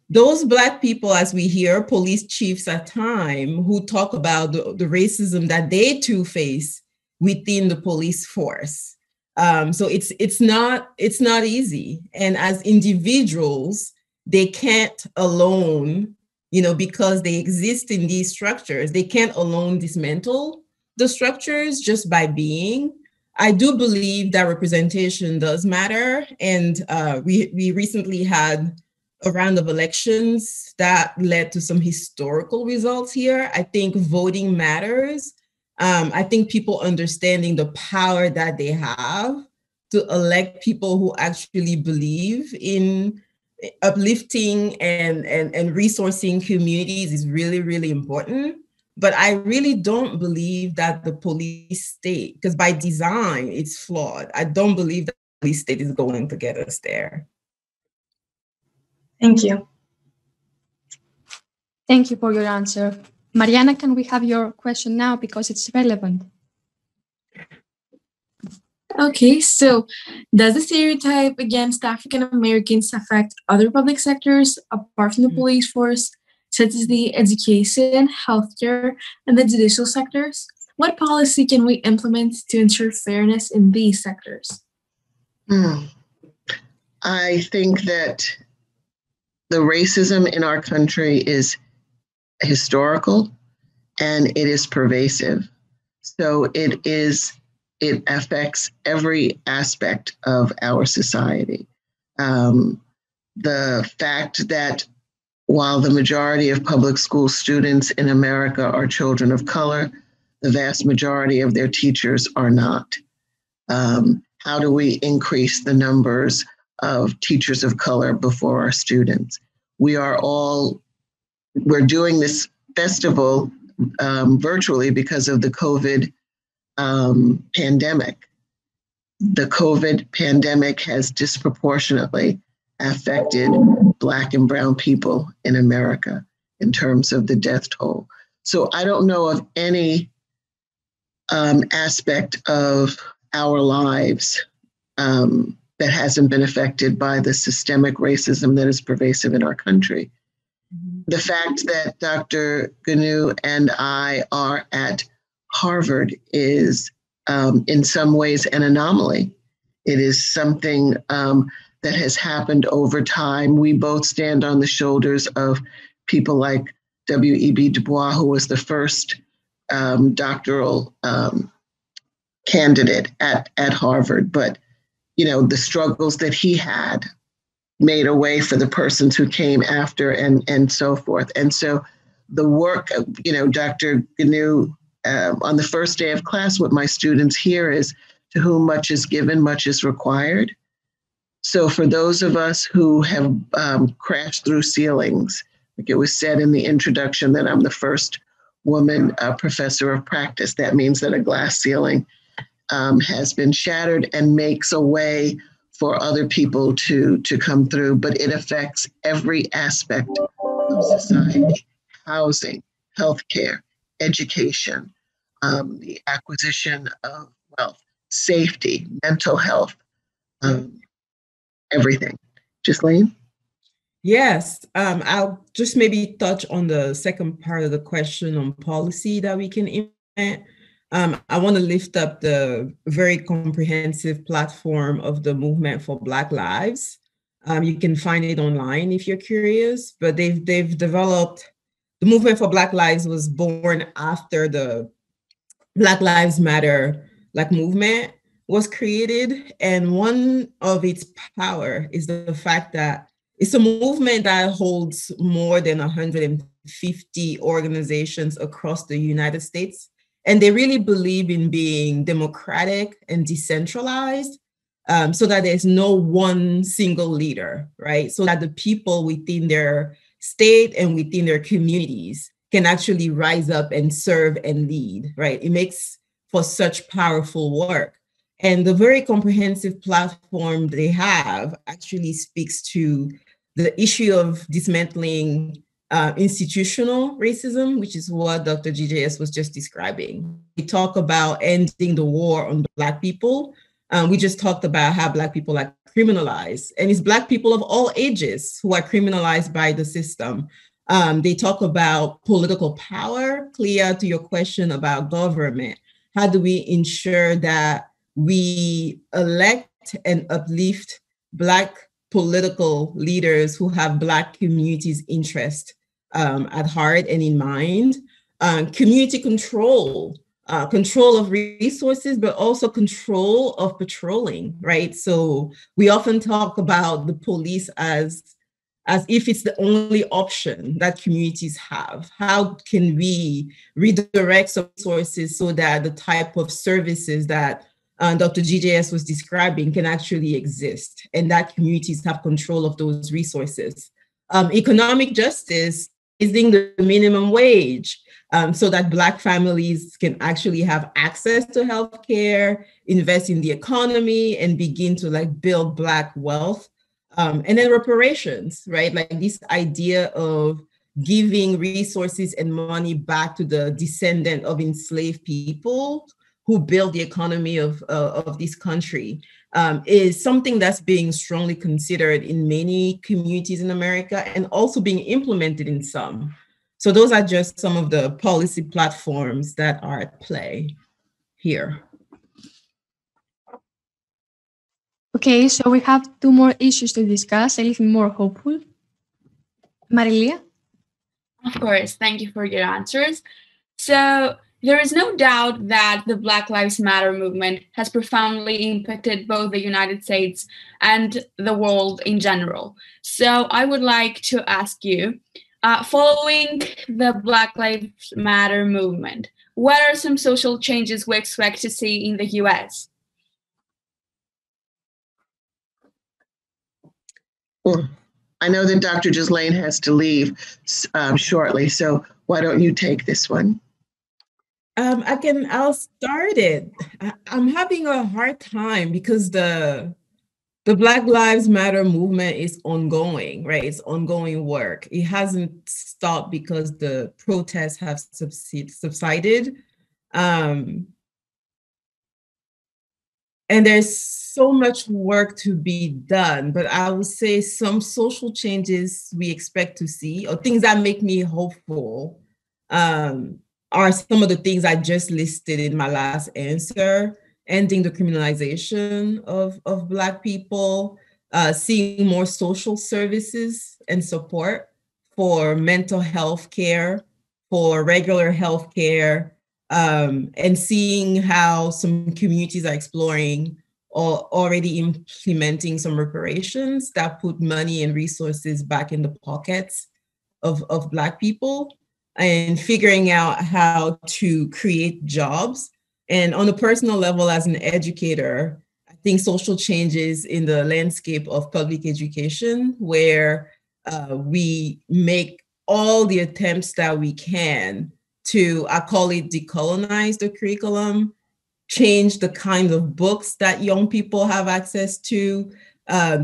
those Black people, as we hear police chiefs at time, who talk about the racism that they too face within the police force. So it's not easy. And as individuals, they can't alone, because they exist in these structures, they can't alone dismantle the structures just by being. I do believe that representation does matter. And we recently had a round of elections that led to some historical results here. I think voting matters. I think people understanding the power that they have to elect people who actually believe in uplifting and resourcing communities is really, really important. But I really don't believe that the police state, because by design, it's flawed. I don't believe that the police state is going to get us there. Thank you. Thank you for your answer. Mariana, can we have your question now because it's relevant? Okay, so does the stereotype against African Americans affect other public sectors apart from the police force, such as the education, healthcare, and the judicial sectors? What policy can we implement to ensure fairness in these sectors? I think that the racism in our country is historical and it is pervasive. So it affects every aspect of our society. The fact that while the majority of public school students in America are children of color, the vast majority of their teachers are not. How do we increase the numbers of teachers of color before our students? We're doing this festival virtually because of the COVID pandemic. The COVID pandemic has disproportionately affected Black and brown people in America in terms of the death toll. So I don't know of any aspect of our lives that hasn't been affected by the systemic racism that is pervasive in our country. The fact that Dr. Ngounou and I are at Harvard is in some ways an anomaly. It is something that has happened over time. We both stand on the shoulders of people like W.E.B. Du Bois, who was the first doctoral candidate at Harvard. But, the struggles that he had made a way for the persons who came after and so forth. And so the work, Dr. Ngounou, on the first day of class, what my students hear is, to whom much is given, much is required. So for those of us who have crashed through ceilings, like it was said in the introduction that I'm the first woman professor of practice, that means that a glass ceiling has been shattered and makes a way for other people to come through, but it affects every aspect of society: housing, healthcare, education, the acquisition of wealth, safety, mental health, everything. Gislaine? Yes, I'll just maybe touch on the second part of the question on policy that we can implement. I want to lift up the very comprehensive platform of the Movement for Black Lives. You can find it online if you're curious, but they've developed, the Movement for Black Lives was born after the Black Lives Matter movement was created. And one of its power is the fact that it's a movement that holds more than 150 organizations across the United States. And they really believe in being democratic and decentralized, so that there's no one single leader, right? So that the people within their state and within their communities can actually rise up and serve and lead, right? It makes for such powerful work. And the very comprehensive platform they have actually speaks to the issue of dismantling institutional racism, which is what Dr. GJS was just describing. We talk about ending the war on Black people. We just talked about how Black people are criminalized, and it's Black people of all ages who are criminalized by the system. They talk about political power. Clea, to your question about government, how do we ensure that we elect and uplift Black political leaders who have Black communities' interest at heart and in mind? Community control, control of resources, but also control of patrolling, right? So we often talk about the police as if it's the only option that communities have. How can we redirect some resources so that the type of services that Dr. GJS was describing can actually exist, and that communities have control of those resources? Economic justice, raising the minimum wage, so that Black families can actually have access to healthcare, invest in the economy, and begin to build Black wealth. And then reparations, right? Like this idea of giving resources and money back to the descendant of enslaved people who built the economy of this country, is something that's being strongly considered in many communities in America and also being implemented in some. So those are just some of the policy platforms that are at play here. Okay, so we have two more issues to discuss, a little more hopeful. Marilia? Of course, thank you for your answers. So there is no doubt that the Black Lives Matter movement has profoundly impacted both the United States and the world in general. So I would like to ask you, following the Black Lives Matter movement, what are some social changes we expect to see in the US? Well, I know that Dr. Gislaine has to leave shortly, so why don't you take this one? I'll start it. I'm having a hard time because the Black Lives Matter movement is ongoing, right? It's ongoing work. It hasn't stopped because the protests have subsided. And there's so much work to be done, but I would say some social changes we expect to see, or things that make me hopeful, are some of the things I just listed in my last answer: ending the criminalization of Black people, seeing more social services and support for mental health care, for regular health care, and seeing how some communities are exploring or already implementing some reparations that put money and resources back in the pockets of Black people, and figuring out how to create jobs. And on a personal level, as an educator, I think social changes in the landscape of public education, where we make all the attempts that we can to, I call it, decolonize the curriculum, change the kind of books that young people have access to,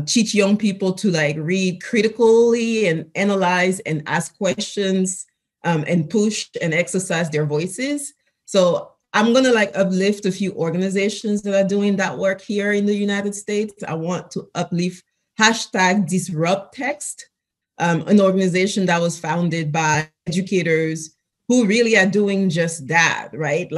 teach young people to read critically and analyze and ask questions, and push and exercise their voices. So I'm gonna uplift a few organizations that are doing that work here in the United States. I want to uplift #DisruptText, an organization that was founded by educators who really are doing just that, right?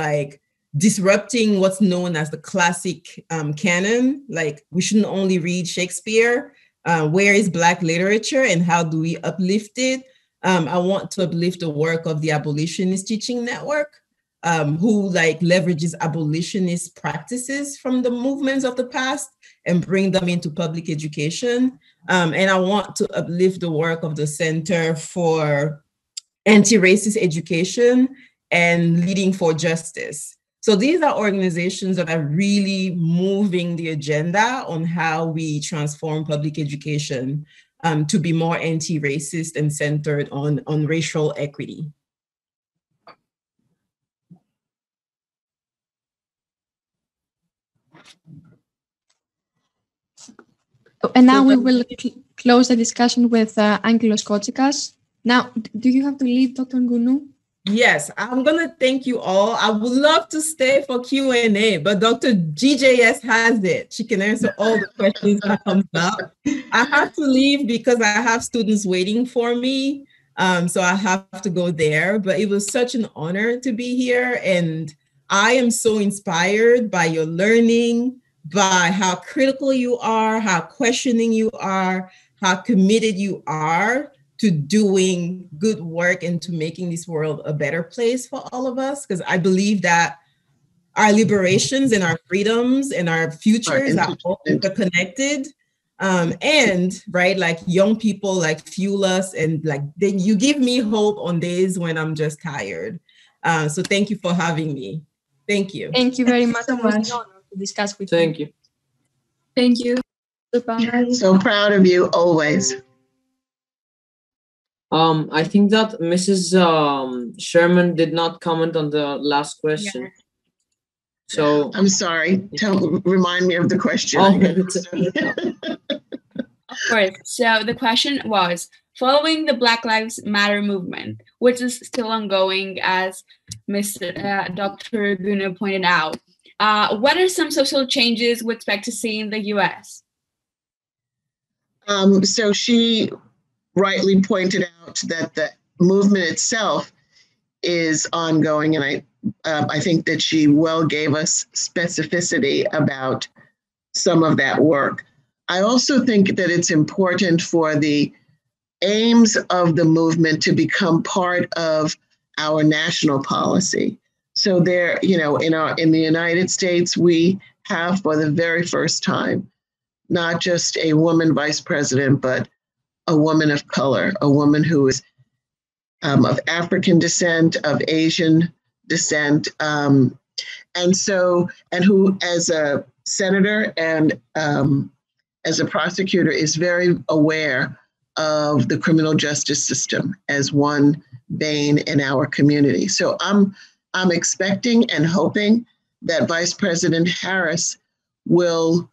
Disrupting what's known as the classic canon. We shouldn't only read Shakespeare. Where is Black literature and how do we uplift it? I want to uplift the work of the Abolitionist Teaching Network, who leverages abolitionist practices from the movements of the past and bring them into public education. And I want to uplift the work of the Center for Anti-Racist Education and Leading for Justice. So these are organizations that are really moving the agenda on how we transform public education to be more anti-racist and centered on racial equity. And now we will close the discussion with Angelos Kotsikas. Now, do you have to leave, Dr. Ngounou? Yes, I'm going to thank you all. I would love to stay for Q&A, but Dr. GJS has it. She can answer all the questions that comes up. I have to leave because I have students waiting for me, so I have to go there. But it was such an honor to be here, and I am so inspired by your learning, by how critical you are, how questioning you are, how committed you are to doing good work and to making this world a better place for all of us. Because I believe that our liberations and our freedoms and our futures are all interconnected. And right, like young people like fuel us, and like then you give me hope on days when I'm just tired. So thank you for having me. Thank you. Thank you very much. So much. To discuss with you. Thank you. Thank you. So proud of you always. I think that Mrs. Sherman did not comment on the last question. Yeah. So I'm sorry. Remind me of the question. Of course. So the question was, following the Black Lives Matter movement, which is still ongoing, as Dr. Ngounou pointed out, what are some social changes we expect to see in the U.S.? So she rightly pointed out that the movement itself is ongoing, and I think that she well gave us specificity about some of that work. I also think that it's important for the aims of the movement to become part of our national policy. So there, you know, in the United States, we have for the very first time, not just a woman vice president, but a woman of color, a woman who is of African descent, of Asian descent, and who, as a senator and as a prosecutor, is very aware of the criminal justice system as one bane in our community. So I'm expecting and hoping that Vice President Harris will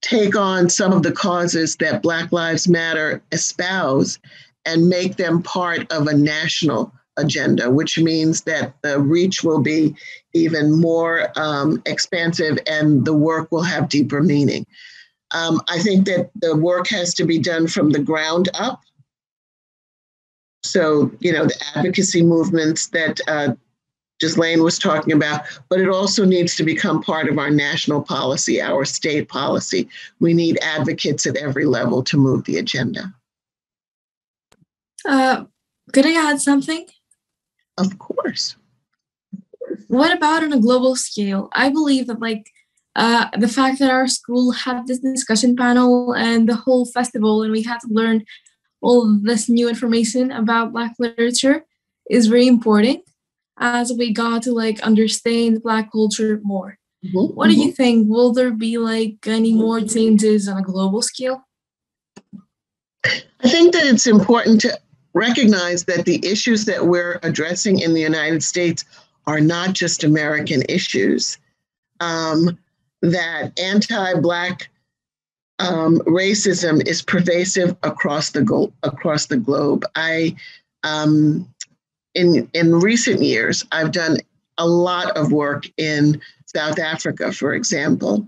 take on some of the causes that Black Lives Matter espouse and make them part of a national agenda, which means that the reach will be even more expansive and the work will have deeper meaning. I think that the work has to be done from the ground up. So, you know, the advocacy movements that Gislaine was talking about, but it also needs to become part of our national policy, our state policy. We need advocates at every level to move the agenda. Could I add something? Of course. What about on a global scale? I believe that the fact that our school had this discussion panel and the whole festival, and we had to learn all this new information about Black literature is very important, as we got to understand Black culture more. Mm-hmm. What do you think? Will there be any more changes on a global scale? I think that it's important to recognize that the issues that we're addressing in the United States are not just American issues. That anti-Black racism is pervasive across the globe. In recent years, I've done a lot of work in South Africa, for example,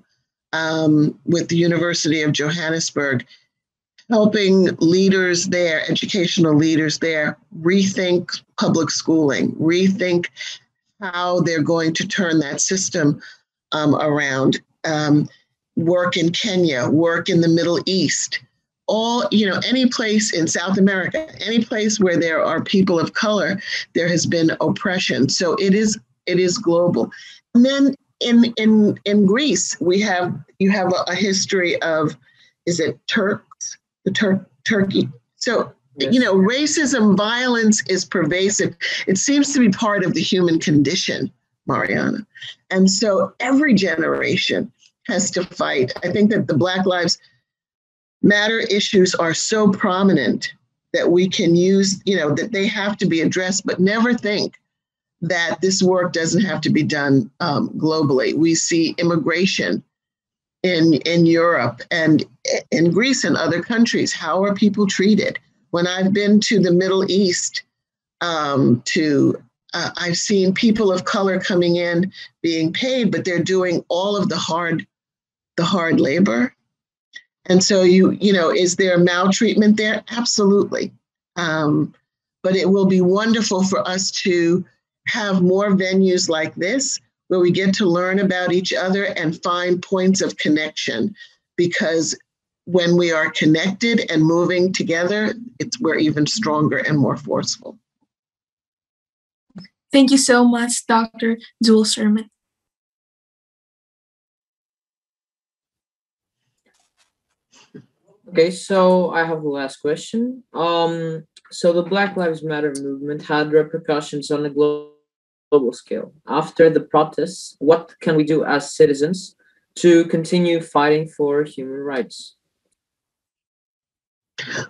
with the University of Johannesburg, helping leaders there, educational leaders there, rethink public schooling, rethink how they're going to turn that system around. Work in Kenya, work in the Middle East, any place in South America, any place where there are people of color, there has been oppression. So it is global. And then in Greece, you have a history of, is it Turks? Turkey. So, yes. Racism, violence is pervasive. It seems to be part of the human condition, Mariana. And so every generation has to fight. I think that the Black Lives Matter issues are so prominent that we can use, that they have to be addressed, but never think that this work doesn't have to be done globally. We see immigration in Europe and in Greece and other countries. How are people treated? When I've been to the Middle East, I've seen people of color coming in being paid, but they're doing all of the hard labor. And so is there maltreatment there? Absolutely. But it will be wonderful for us to have more venues like this where we get to learn about each other and find points of connection, because when we are connected and moving together, we're even stronger and more forceful. Thank you so much, Dr. Jewell-Sherman. Okay, so I have the last question. So the Black Lives Matter movement had repercussions on a global scale. After the protests, what can we do as citizens to continue fighting for human rights?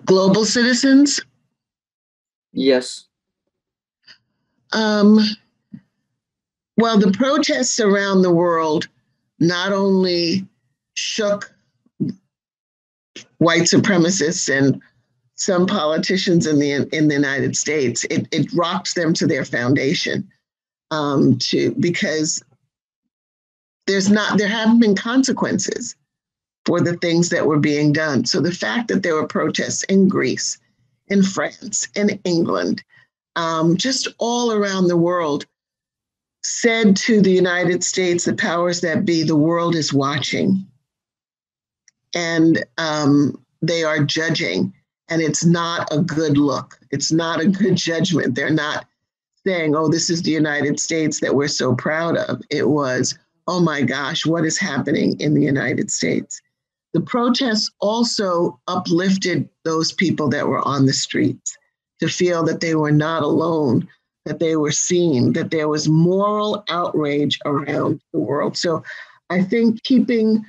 Global citizens? Yes. Well, the protests around the world not only shook white supremacists and some politicians in the United States, it rocked them to their foundation, because there haven't been consequences for the things that were being done. So the fact that there were protests in Greece, in France, in England, just all around the world, said to the United States, the powers that be, the world is watching, and they are judging. And it's not a good look. It's not a good judgment. They're not saying, oh, this is the United States that we're so proud of. It was, oh my gosh, what is happening in the United States? The protests also uplifted those people that were on the streets to feel that they were not alone, that they were seen, that there was moral outrage around the world. So I think keeping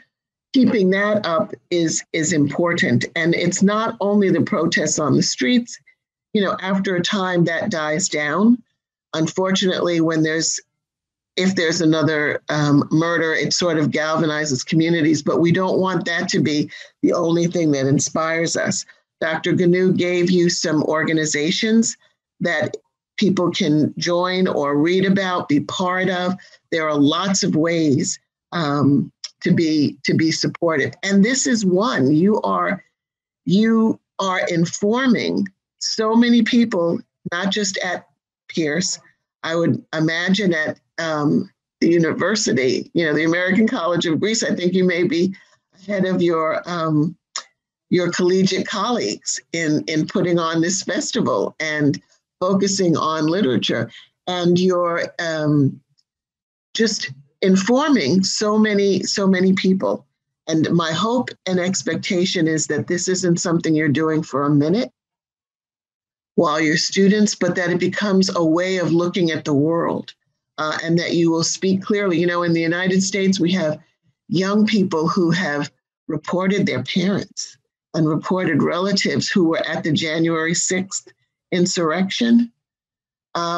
that up is important. And it's not only the protests on the streets. After a time that dies down. Unfortunately, if there's another murder, it sort of galvanizes communities, but we don't want that to be the only thing that inspires us. Dr. Ngounou gave you some organizations that people can join or read about, be part of. There are lots of ways to be supportive. And this is one. You are informing so many people, not just at Pierce. I would imagine at the university, the American College of Greece. I think you may be ahead of your collegiate colleagues in putting on this festival and focusing on literature. And you're just informing so many people. And my hope and expectation is that this isn't something you're doing for a minute while you're students, but that it becomes a way of looking at the world, and that you will speak clearly. In the United States, we have young people who have reported their parents and reported relatives who were at the January 6th insurrection,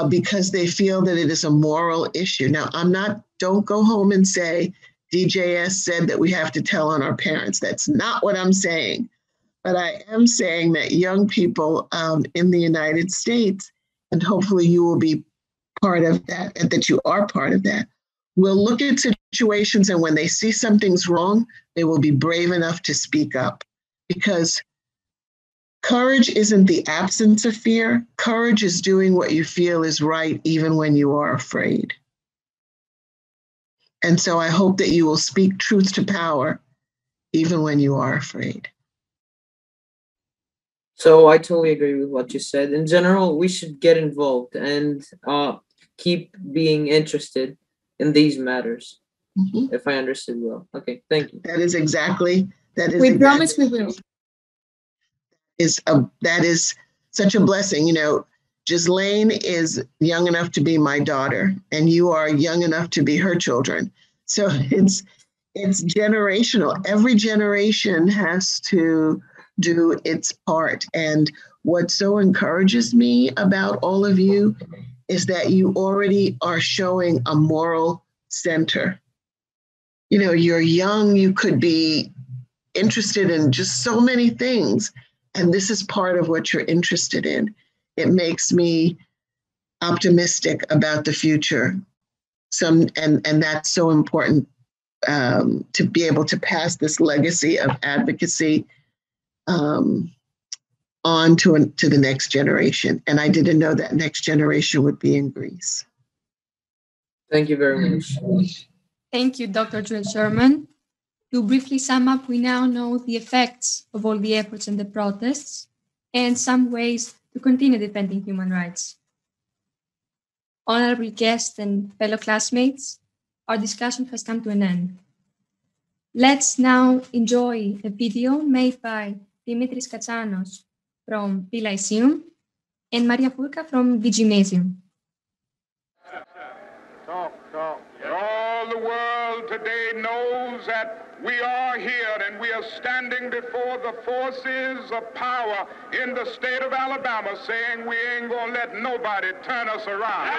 because they feel that it is a moral issue. Now, don't go home and say, DJS said that we have to tell on our parents. That's not what I'm saying. But I am saying that young people in the United States, and hopefully you will be part of that, and that you are part of that, will look at situations, and when they see something's wrong, they will be brave enough to speak up. Because courage isn't the absence of fear. Courage is doing what you feel is right, even when you are afraid. And so I hope that you will speak truth to power, even when you are afraid. So I totally agree with what you said. In general, we should get involved and keep being interested in these matters, if I understood well. Okay, thank you. That is exactly. We promise we will. That is such a blessing. Gislaine is young enough to be my daughter, and you are young enough to be her children. So it's generational. Every generation has to do its part. And what so encourages me about all of you is that you already are showing a moral center. You know, you're young, you could be interested in just so many things, and this is part of what you're interested in. It makes me optimistic about the future. And that's so important to be able to pass this legacy of advocacy on to the next generation. And I didn't know that next generation would be in Greece. Thank you very much. Thank you, Dr. Jewell-Sherman. To briefly sum up, we now know the effects of all the efforts and the protests and some ways to continue defending human rights. Honorable guests and fellow classmates, our discussion has come to an end. Let's now enjoy a video made by Dimitris Katsanos from the Lyceum and Maria Furka from the Gymnasium. All the world today knows that we are here and we are standing before the forces of power in the state of Alabama saying we ain't gonna let nobody turn us around.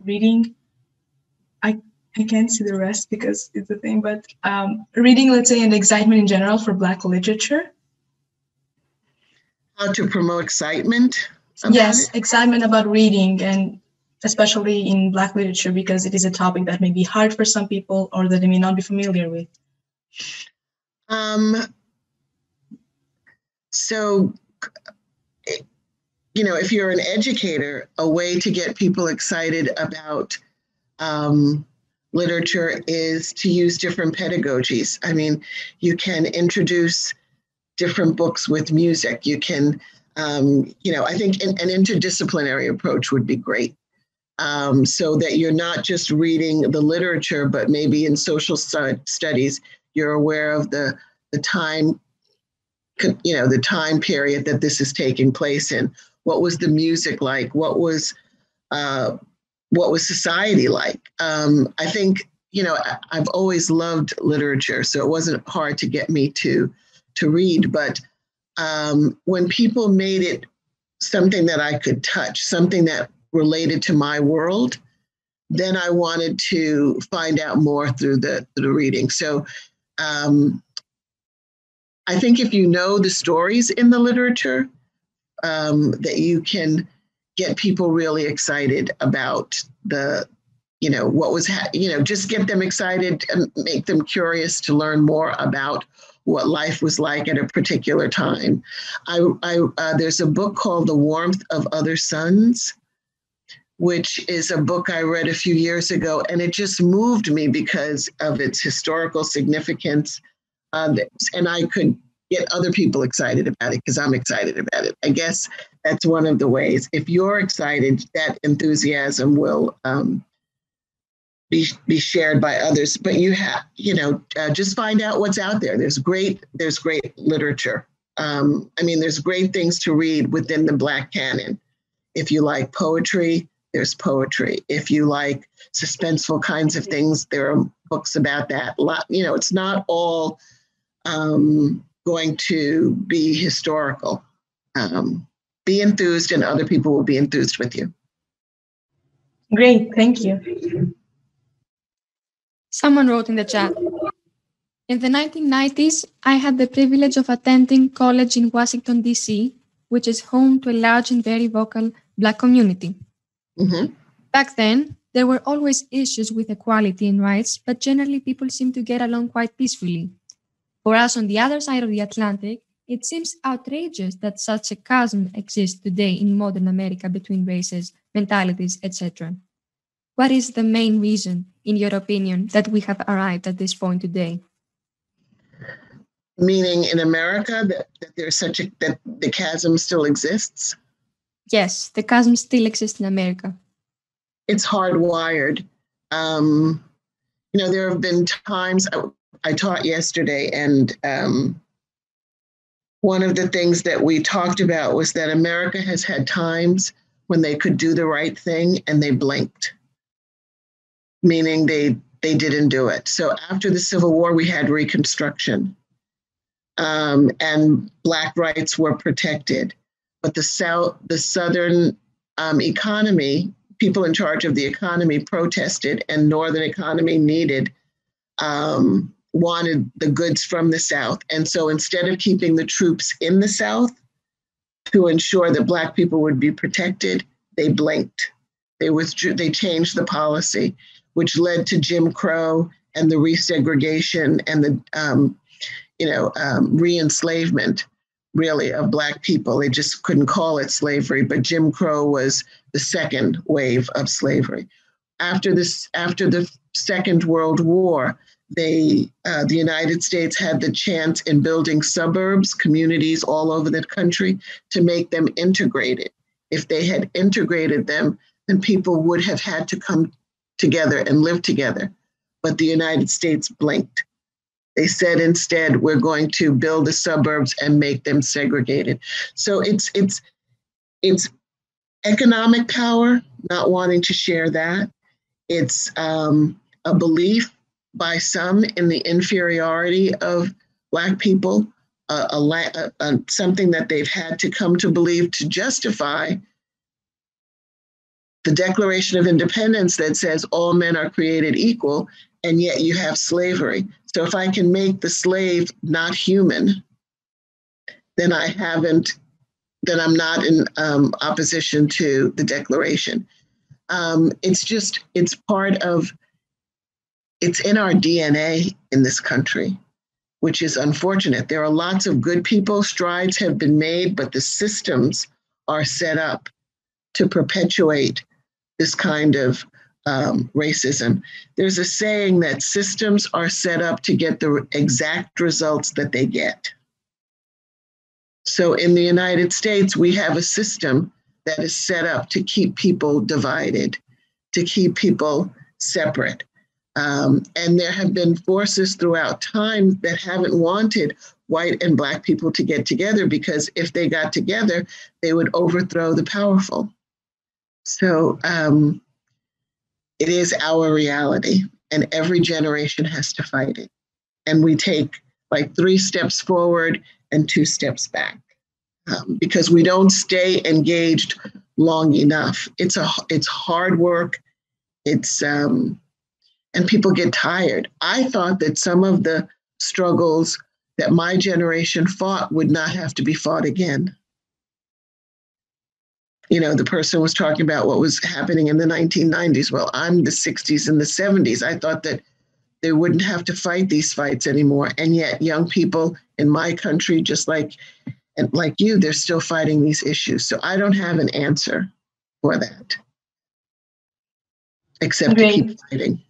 Reading, I can't see the rest because it's a thing, but reading, let's say, and excitement in general for Black literature. How to promote excitement? Yes, excitement about reading, and especially in Black literature, because it is a topic that may be hard for some people or that they may not be familiar with. So, you know, if you're an educator, a way to get people excited about literature is to use different pedagogies. I mean, you can introduce different books with music. You can I think an interdisciplinary approach would be great. So that you're not just reading the literature, but maybe in social studies, you're aware of the time, the time period that this is taking place in. What was the music like? What was society like? I think, I've always loved literature, so it wasn't hard to get me to read. But when people made it something that I could touch, something that related to my world, then I wanted to find out more through the reading. So I think if you know the stories in the literature, that you can get people really excited about what was, just get them excited and make them curious to learn more about what life was like at a particular time. There's a book called The Warmth of Other Suns, which is a book I read a few years ago, and it just moved me because of its historical significance. And I could get other people excited about it because I'm excited about it. I guess that's one of the ways. If you're excited, that enthusiasm will be shared by others. But you have, just find out what's out there. There's great literature. There's great things to read within the Black canon. If you like poetry, there's poetry. If you like suspenseful kinds of things, there are books about that. It's not all going to be historical. Be enthused and other people will be enthused with you. Great, thank you. Someone wrote in the chat, in the 1990s, I had the privilege of attending college in Washington, D.C., which is home to a large and very vocal Black community. Mm-hmm. Back then, there were always issues with equality and rights, but generally people seemed to get along quite peacefully. For us on the other side of the Atlantic, it seems outrageous that such a chasm exists today in modern America between races, mentalities, etc. What is the main reason, in your opinion, that we have arrived at this point today? Meaning in America that there's that the chasm still exists? Yes, the chasm still exists in America. It's hardwired. There have been times I taught yesterday, and one of the things that we talked about was that America has had times when they could do the right thing and they blinked, meaning they didn't do it. So after the Civil War, we had Reconstruction, and Black rights were protected. But the Southern economy, people in charge of the economy protested, and Northern economy wanted the goods from the South. And so instead of keeping the troops in the South to ensure that Black people would be protected, they blinked. They withdrew, they changed the policy, which led to Jim Crow and the resegregation and the re-enslavement, really, of Black people. They just couldn't call it slavery, but Jim Crow was the second wave of slavery. After the Second World War, the United States had the chance in building suburbs, communities all over the country, to make them integrated. If they had integrated them, then people would have had to come together and live together. But the United States blinked. They said instead, we're going to build the suburbs and make them segregated. So it's economic power, not wanting to share that. It's a belief by some in the inferiority of Black people, something that they've had to come to believe to justify the Declaration of Independence that says all men are created equal, and yet you have slavery. So if I can make the slave not human, then I'm not in opposition to the Declaration. It's in our DNA in this country, which is unfortunate. There are lots of good people, strides have been made, but the systems are set up to perpetuate this kind of racism. There's a saying that systems are set up to get the exact results that they get. So in the United States, we have a system that is set up to keep people divided, to keep people separate. And there have been forces throughout time that haven't wanted white and Black people to get together, because if they got together, they would overthrow the powerful. So it is our reality, and every generation has to fight it. And we take like 3 steps forward and 2 steps back, because we don't stay engaged long enough. It's hard work. And people get tired. I thought that some of the struggles that my generation fought would not have to be fought again. You know, the person was talking about what was happening in the 1990s. Well, I'm the 60s and the 70s. I thought that they wouldn't have to fight these fights anymore. And yet young people in my country, just like you, they're still fighting these issues. So I don't have an answer for that, except to keep fighting.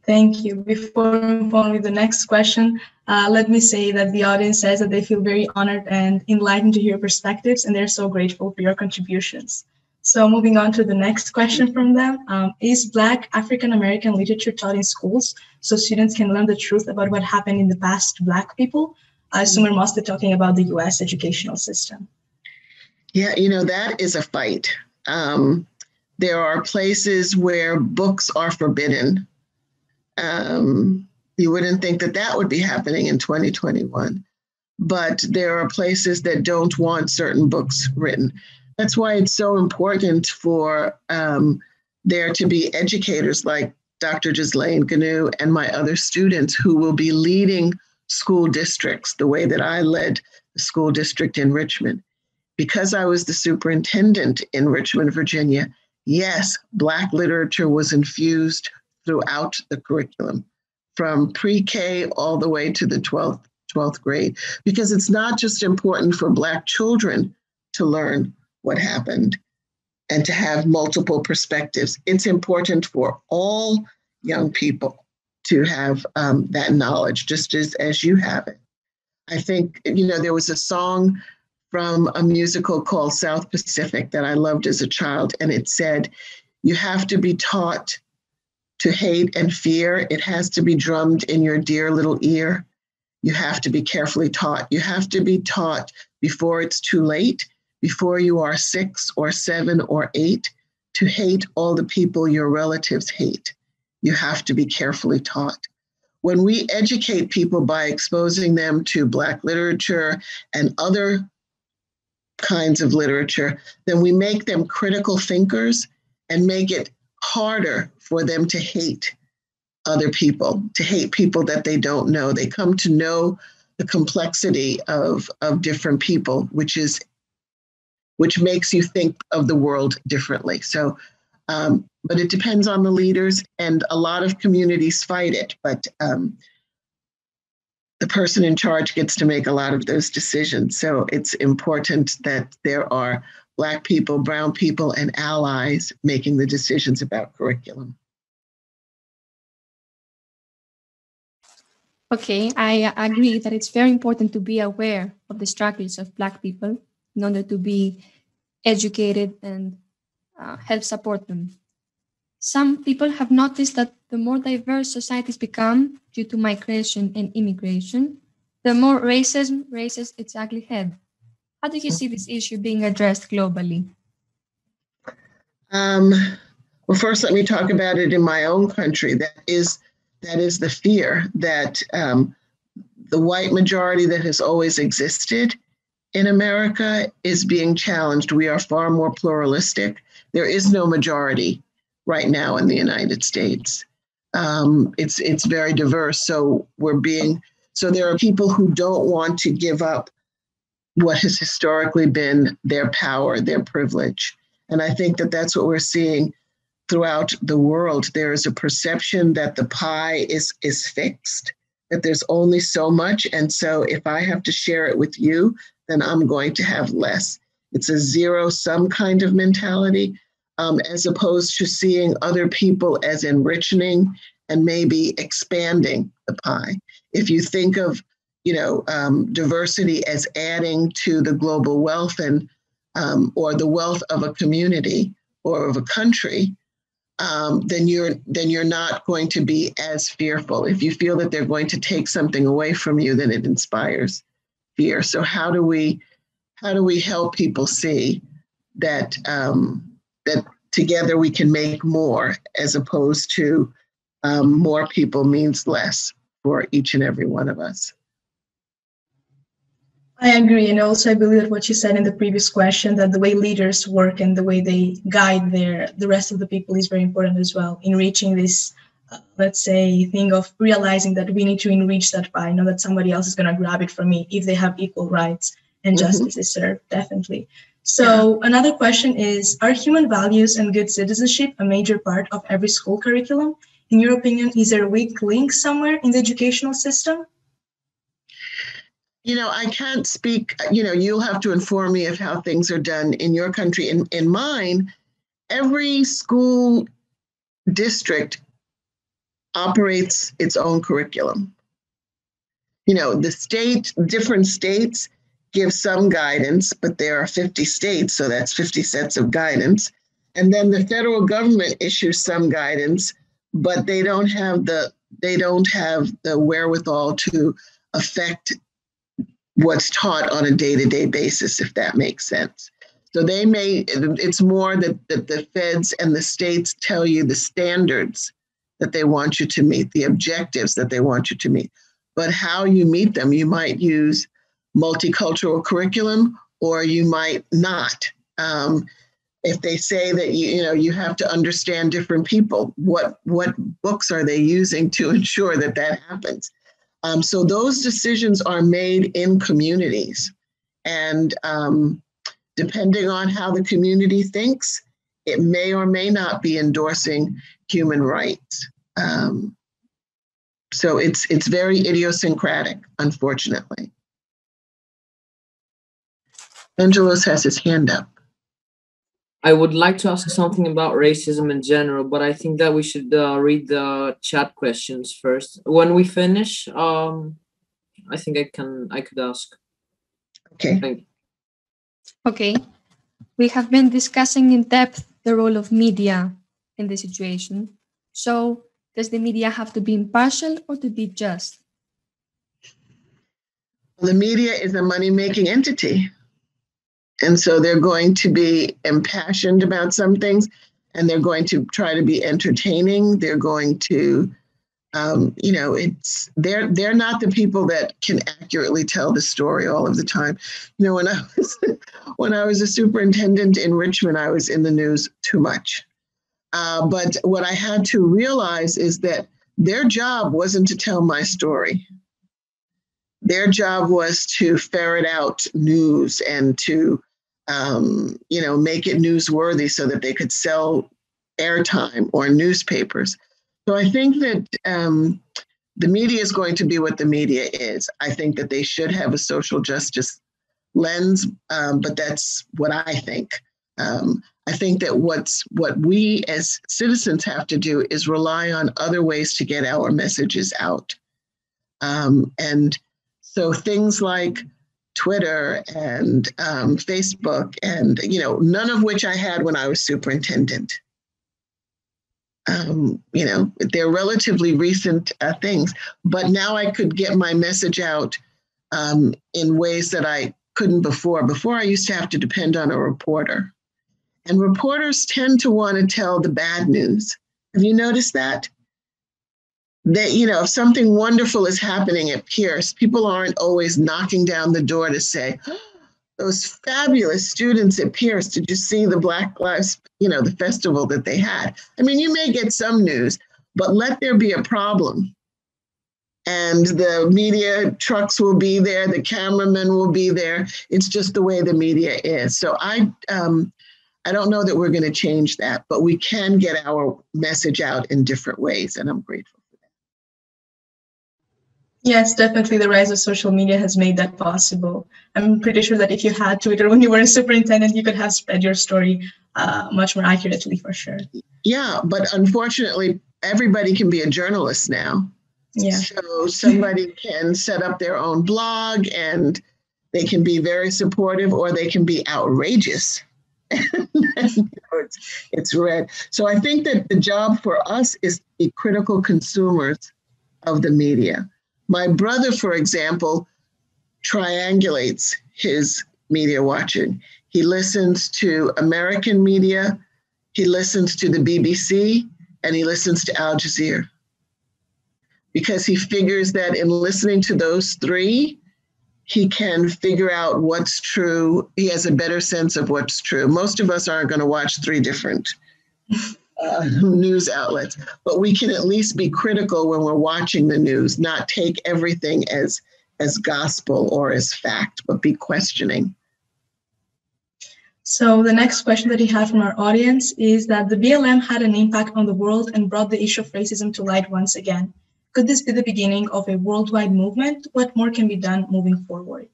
Thank you. Before we move on with the next question, let me say that the audience says that they feel very honored and enlightened to hear perspectives, and they're so grateful for your contributions. So moving on to the next question from them, is Black African-American literature taught in schools so students can learn the truth about what happened in the past to Black people? I assume we're mostly talking about the US educational system. Yeah, you know, that is a fight. There are places where books are forbidden. You wouldn't think that that would be happening in 2021, but there are places that don't want certain books written. That's why it's so important for there to be educators like Dr. Gislaine Ngounou and my other students who will be leading school districts the way that I led the school district in Richmond. Because I was the superintendent in Richmond, Virginia, yes, Black literature was infused throughout the curriculum, from pre-K all the way to the 12th grade, because it's not just important for Black children to learn what happened and to have multiple perspectives. It's important for all young people to have that knowledge, just as you have it. I think, you know, there was a song from a musical called South Pacific that I loved as a child, and it said, you have to be taught to hate and fear. It has to be drummed in your dear little ear. You have to be carefully taught. You have to be taught before it's too late, before you are 6 or 7 or 8, to hate all the people your relatives hate. You have to be carefully taught. When we educate people by exposing them to Black literature and other kinds of literature, then we make them critical thinkers and make it harder for them to hate other people, to hate people that they don't know. They come to know the complexity of different people, which makes you think of the world differently. So, but it depends on the leaders, and a lot of communities fight it, but the person in charge gets to make a lot of those decisions. So it's important that there are Black people, brown people, and allies making the decisions about curriculum. Okay, I agree that it's very important to be aware of the struggles of Black people in order to be educated and help support them. Some people have noticed that the more diverse societies become due to migration and immigration, the more racism raises its ugly head. How do you see this issue being addressed globally? Well, first, let me talk about it in my own country. That is the fear that the white majority that has always existed in America is being challenged. We are far more pluralistic. There is no majority right now in the United States. It's very diverse. So there are people who don't want to give up what has historically been their power, their privilege. And I think that that's what we're seeing throughout the world. There is a perception that the pie is fixed, that there's only so much. And so if I have to share it with you, then I'm going to have less. It's a zero-sum kind of mentality, as opposed to seeing other people as enriching and maybe expanding the pie. If you think of diversity as adding to the global wealth and or the wealth of a community or of a country, then you're not going to be as fearful. If you feel that they're going to take something away from you, then it inspires fear. So how do we help people see that that together we can make more, as opposed to more people means less for each and every one of us? I agree. And also I believe that what you said in the previous question, that the way leaders work and the way they guide the rest of the people is very important as well in reaching this, let's say, thing of realizing that we need to enrich that pie, not that somebody else is going to grab it from me if they have equal rights and justice is served, definitely. So another question is, are human values and good citizenship a major part of every school curriculum? In your opinion, is there a weak link somewhere in the educational system? I can't speak, you'll have to inform me of how things are done in your country. In mine, every school district operates its own curriculum. Different states give some guidance, but there are 50 states, so that's 50 sets of guidance. And then the federal government issues some guidance, but they don't have the wherewithal to affect what's taught on a day-to-day basis, if that makes sense. So it's more that the feds and the states tell you the standards that they want you to meet, the objectives that they want you to meet. But how you meet them, you might use multicultural curriculum or you might not. If they say that you have to understand different people, what books are they using to ensure that happens? So those decisions are made in communities, and depending on how the community thinks, it may or may not be endorsing human rights. So it's very idiosyncratic, unfortunately. Angelos has his hand up. I would like to ask something about racism in general, but I think that we should read the chat questions first. When we finish, I think I could ask. Okay. Thank you. Okay. We have been discussing in depth the role of media in this situation. So, does the media have to be impartial or to be just? The media is a money-making entity. And so they're going to be impassioned about some things, and they're going to try to be entertaining. They're going to, they're not the people that can accurately tell the story all of the time. When I was a superintendent in Richmond, I was in the news too much. But what I had to realize is that their job wasn't to tell my story. Their job was to ferret out news and to make it newsworthy so that they could sell airtime or newspapers. So I think that the media is going to be what the media is. I think that they should have a social justice lens, but that's what I think. I think that what we as citizens have to do is rely on other ways to get our messages out. And so things like Twitter and Facebook, and none of which I had when I was superintendent. They're relatively recent things, but now I could get my message out in ways that I couldn't before. Before, I used to have to depend on a reporter, and reporters tend to want to tell the bad news. Have you noticed that? That, if something wonderful is happening at Pierce, people aren't always knocking down the door to say, oh, those fabulous students at Pierce, did you see the Black Lives, the festival that they had? I mean, you may get some news, but let there be a problem. And the media trucks will be there, the cameramen will be there. It's just the way the media is. So I don't know that we're going to change that, but we can get our message out in different ways, and I'm grateful. Yes, definitely the rise of social media has made that possible. I'm pretty sure that if you had Twitter when you were a superintendent, you could have spread your story much more accurately, for sure. Yeah, but unfortunately, everybody can be a journalist now. Yeah. So somebody can set up their own blog and they can be very supportive or they can be outrageous. It's read. So I think that the job for us is to be critical consumers of the media. My brother, for example, triangulates his media watching. He listens to American media, he listens to the BBC, and he listens to Al Jazeera. Because he figures that in listening to those three, he can figure out what's true. He has a better sense of what's true. Most of us aren't going to watch three different news outlets, but we can at least be critical when we're watching the news, not take everything as gospel or as fact, but be questioning. So the next question that he had from our audience is that the BLM had an impact on the world and brought the issue of racism to light once again. Could this be the beginning of a worldwide movement? What more can be done moving forward?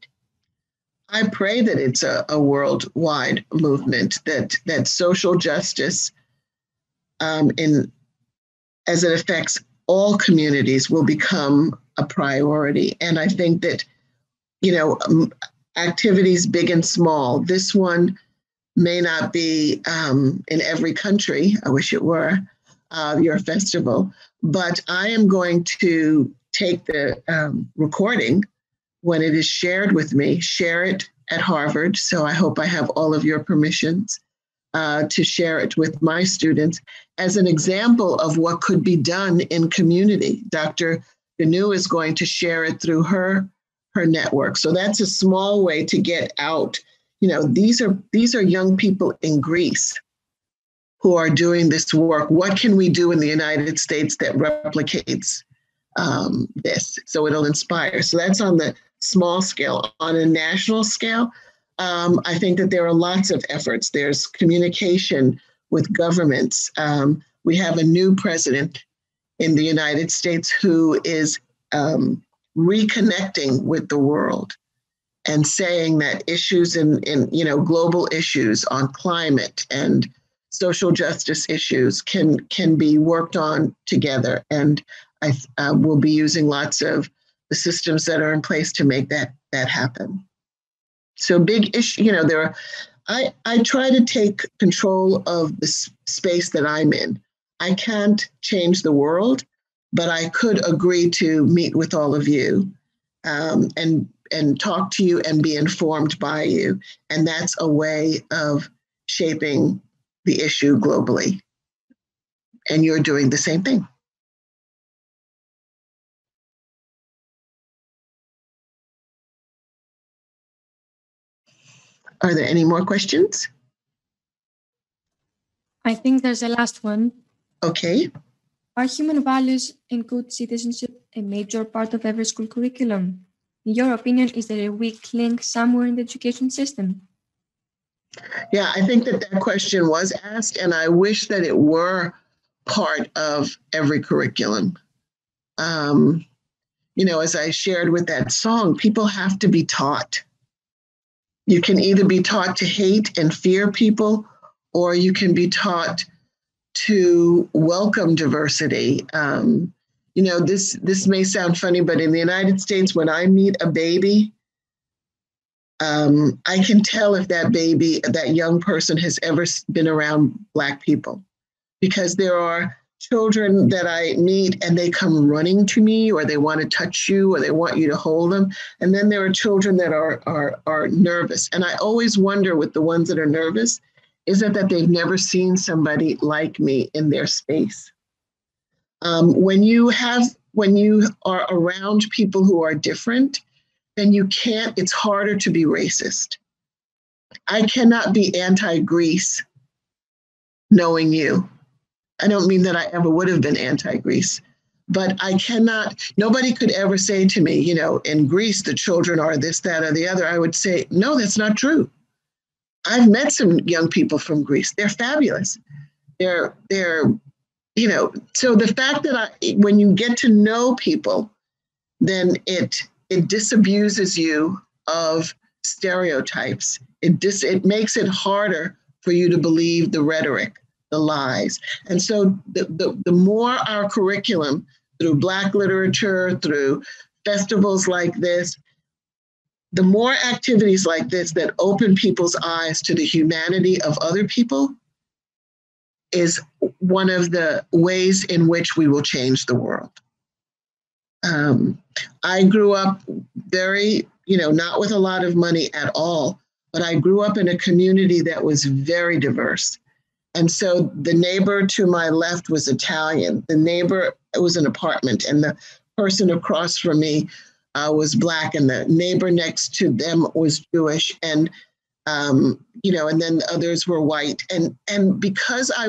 I pray that it's a worldwide movement, that social justice, as it affects all communities, will become a priority. And I think that, activities big and small, this one may not be in every country. I wish it were your festival. But I am going to take the recording when it is shared with me, share it at Harvard. So I hope I have all of your permissions to share it with my students as an example of what could be done in community. Dr. Ngounou is going to share it through her network. So that's a small way to get out. These are young people in Greece who are doing this work. What can we do in the United States that replicates this? So it'll inspire. So that's on the small scale. On a national scale, I think that there are lots of efforts. There's communication with governments. We have a new president in the United States who is reconnecting with the world and saying that issues in global issues on climate and social justice issues can be worked on together. And I will be using lots of the systems that are in place to make that happen. So big issue, I try to take control of the space that I'm in. I can't change the world, but I could agree to meet with all of you and talk to you and be informed by you. And that's a way of shaping the issue globally. And you're doing the same thing. Are there any more questions? I think there's a last one. Okay. Are human values and good citizenship a major part of every school curriculum? In your opinion, is there a weak link somewhere in the education system? Yeah, I think that question was asked, and I wish that it were part of every curriculum. As I shared with that song, people have to be taught. You can either be taught to hate and fear people, or you can be taught to welcome diversity. This may sound funny, but in the United States, when I meet a baby, I can tell if that young person has ever been around Black people, because there are children that I meet and they come running to me, or they want to touch you, or they want you to hold them. And then there are children that are nervous. And I always wonder with the ones that are nervous, is it that they've never seen somebody like me in their space? When you are around people who are different, then it's harder to be racist. I cannot be anti-Greece knowing you. I don't mean that I ever would have been anti-Greece, but nobody could ever say to me, in Greece, the children are this, that, or the other. I would say, no, that's not true. I've met some young people from Greece. They're fabulous. So the fact that when you get to know people, then it disabuses you of stereotypes. It makes it harder for you to believe the rhetoric, the lies. And so the more our curriculum through Black literature, through festivals like this. The more activities like this that open people's eyes to the humanity of other people is one of the ways in which we will change the world. I grew up very, not with a lot of money at all, but I grew up in a community that was very diverse. And so the neighbor to my left was Italian. The neighbor, it was an apartment, and the person across from me was Black, and the neighbor next to them was Jewish, and and then others were white. And because I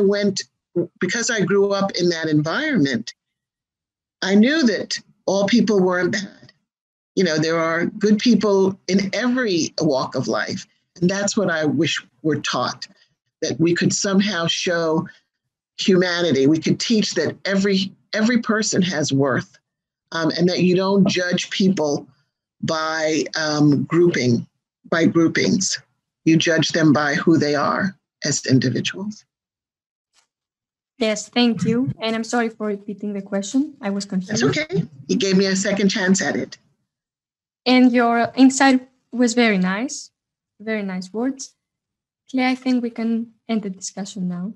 grew up in that environment, I knew that all people weren't bad. There are good people in every walk of life. And that's what I wish we're taught, that we could somehow show humanity. We could teach that every person has worth, and that you don't judge people by groupings. You judge them by who they are as individuals. Yes, thank you. And I'm sorry for repeating the question. I was confused. That's okay. You gave me a second chance at it. And your insight was very nice. Very nice words. Claire, I think we can end the discussion now.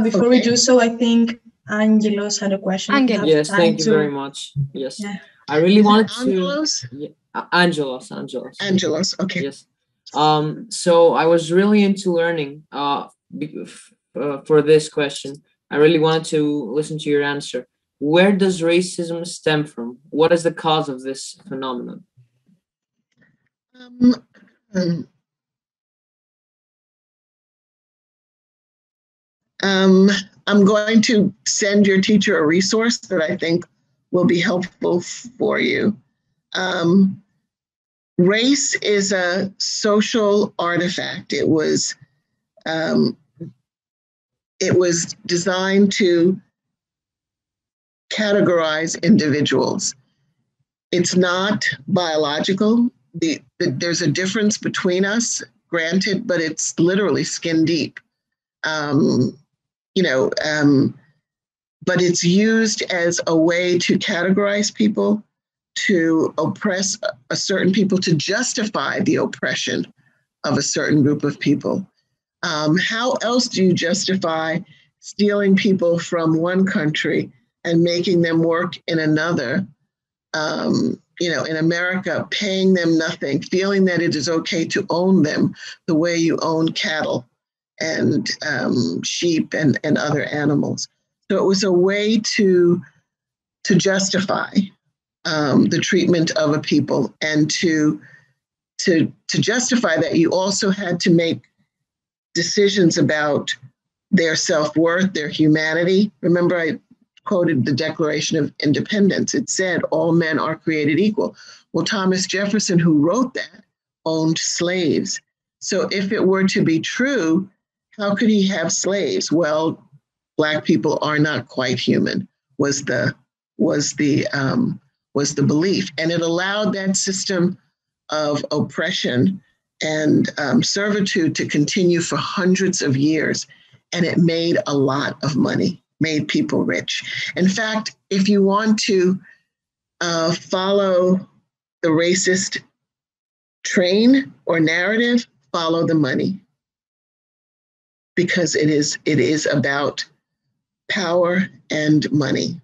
Before we do so, I think Angelos had a question. Yes, thank you very much. Yes. Yeah. I really wanted to... Angelos? Yeah, Angelos, okay. Yes. So I was really into learning for this question. I really wanted to listen to your answer. Where does racism stem from? What is the cause of this phenomenon? I'm going to send your teacher a resource that I think will be helpful for you. Race is a social artifact. It was designed to categorize individuals. It's not biological. There's a difference between us, granted, but it's literally skin deep. But it's used as a way to categorize people, to oppress a certain people, to justify the oppression of a certain group of people. How else do you justify stealing people from one country and making them work in another? In America, paying them nothing, feeling that it is okay to own them the way you own cattle and sheep and other animals. So it was a way to justify the treatment of a people, and to justify that you also had to make decisions about their self-worth, their humanity. Remember, I quoted the Declaration of Independence. It said all men are created equal. Well, Thomas Jefferson, who wrote that, owned slaves. So if it were to be true, how could he have slaves? Well, Black people are not quite human, was the belief. And it allowed that system of oppression and servitude to continue for hundreds of years. And it made a lot of money, made people rich. In fact, if you want to follow the racist train or narrative, follow the money. Because it is about power and money.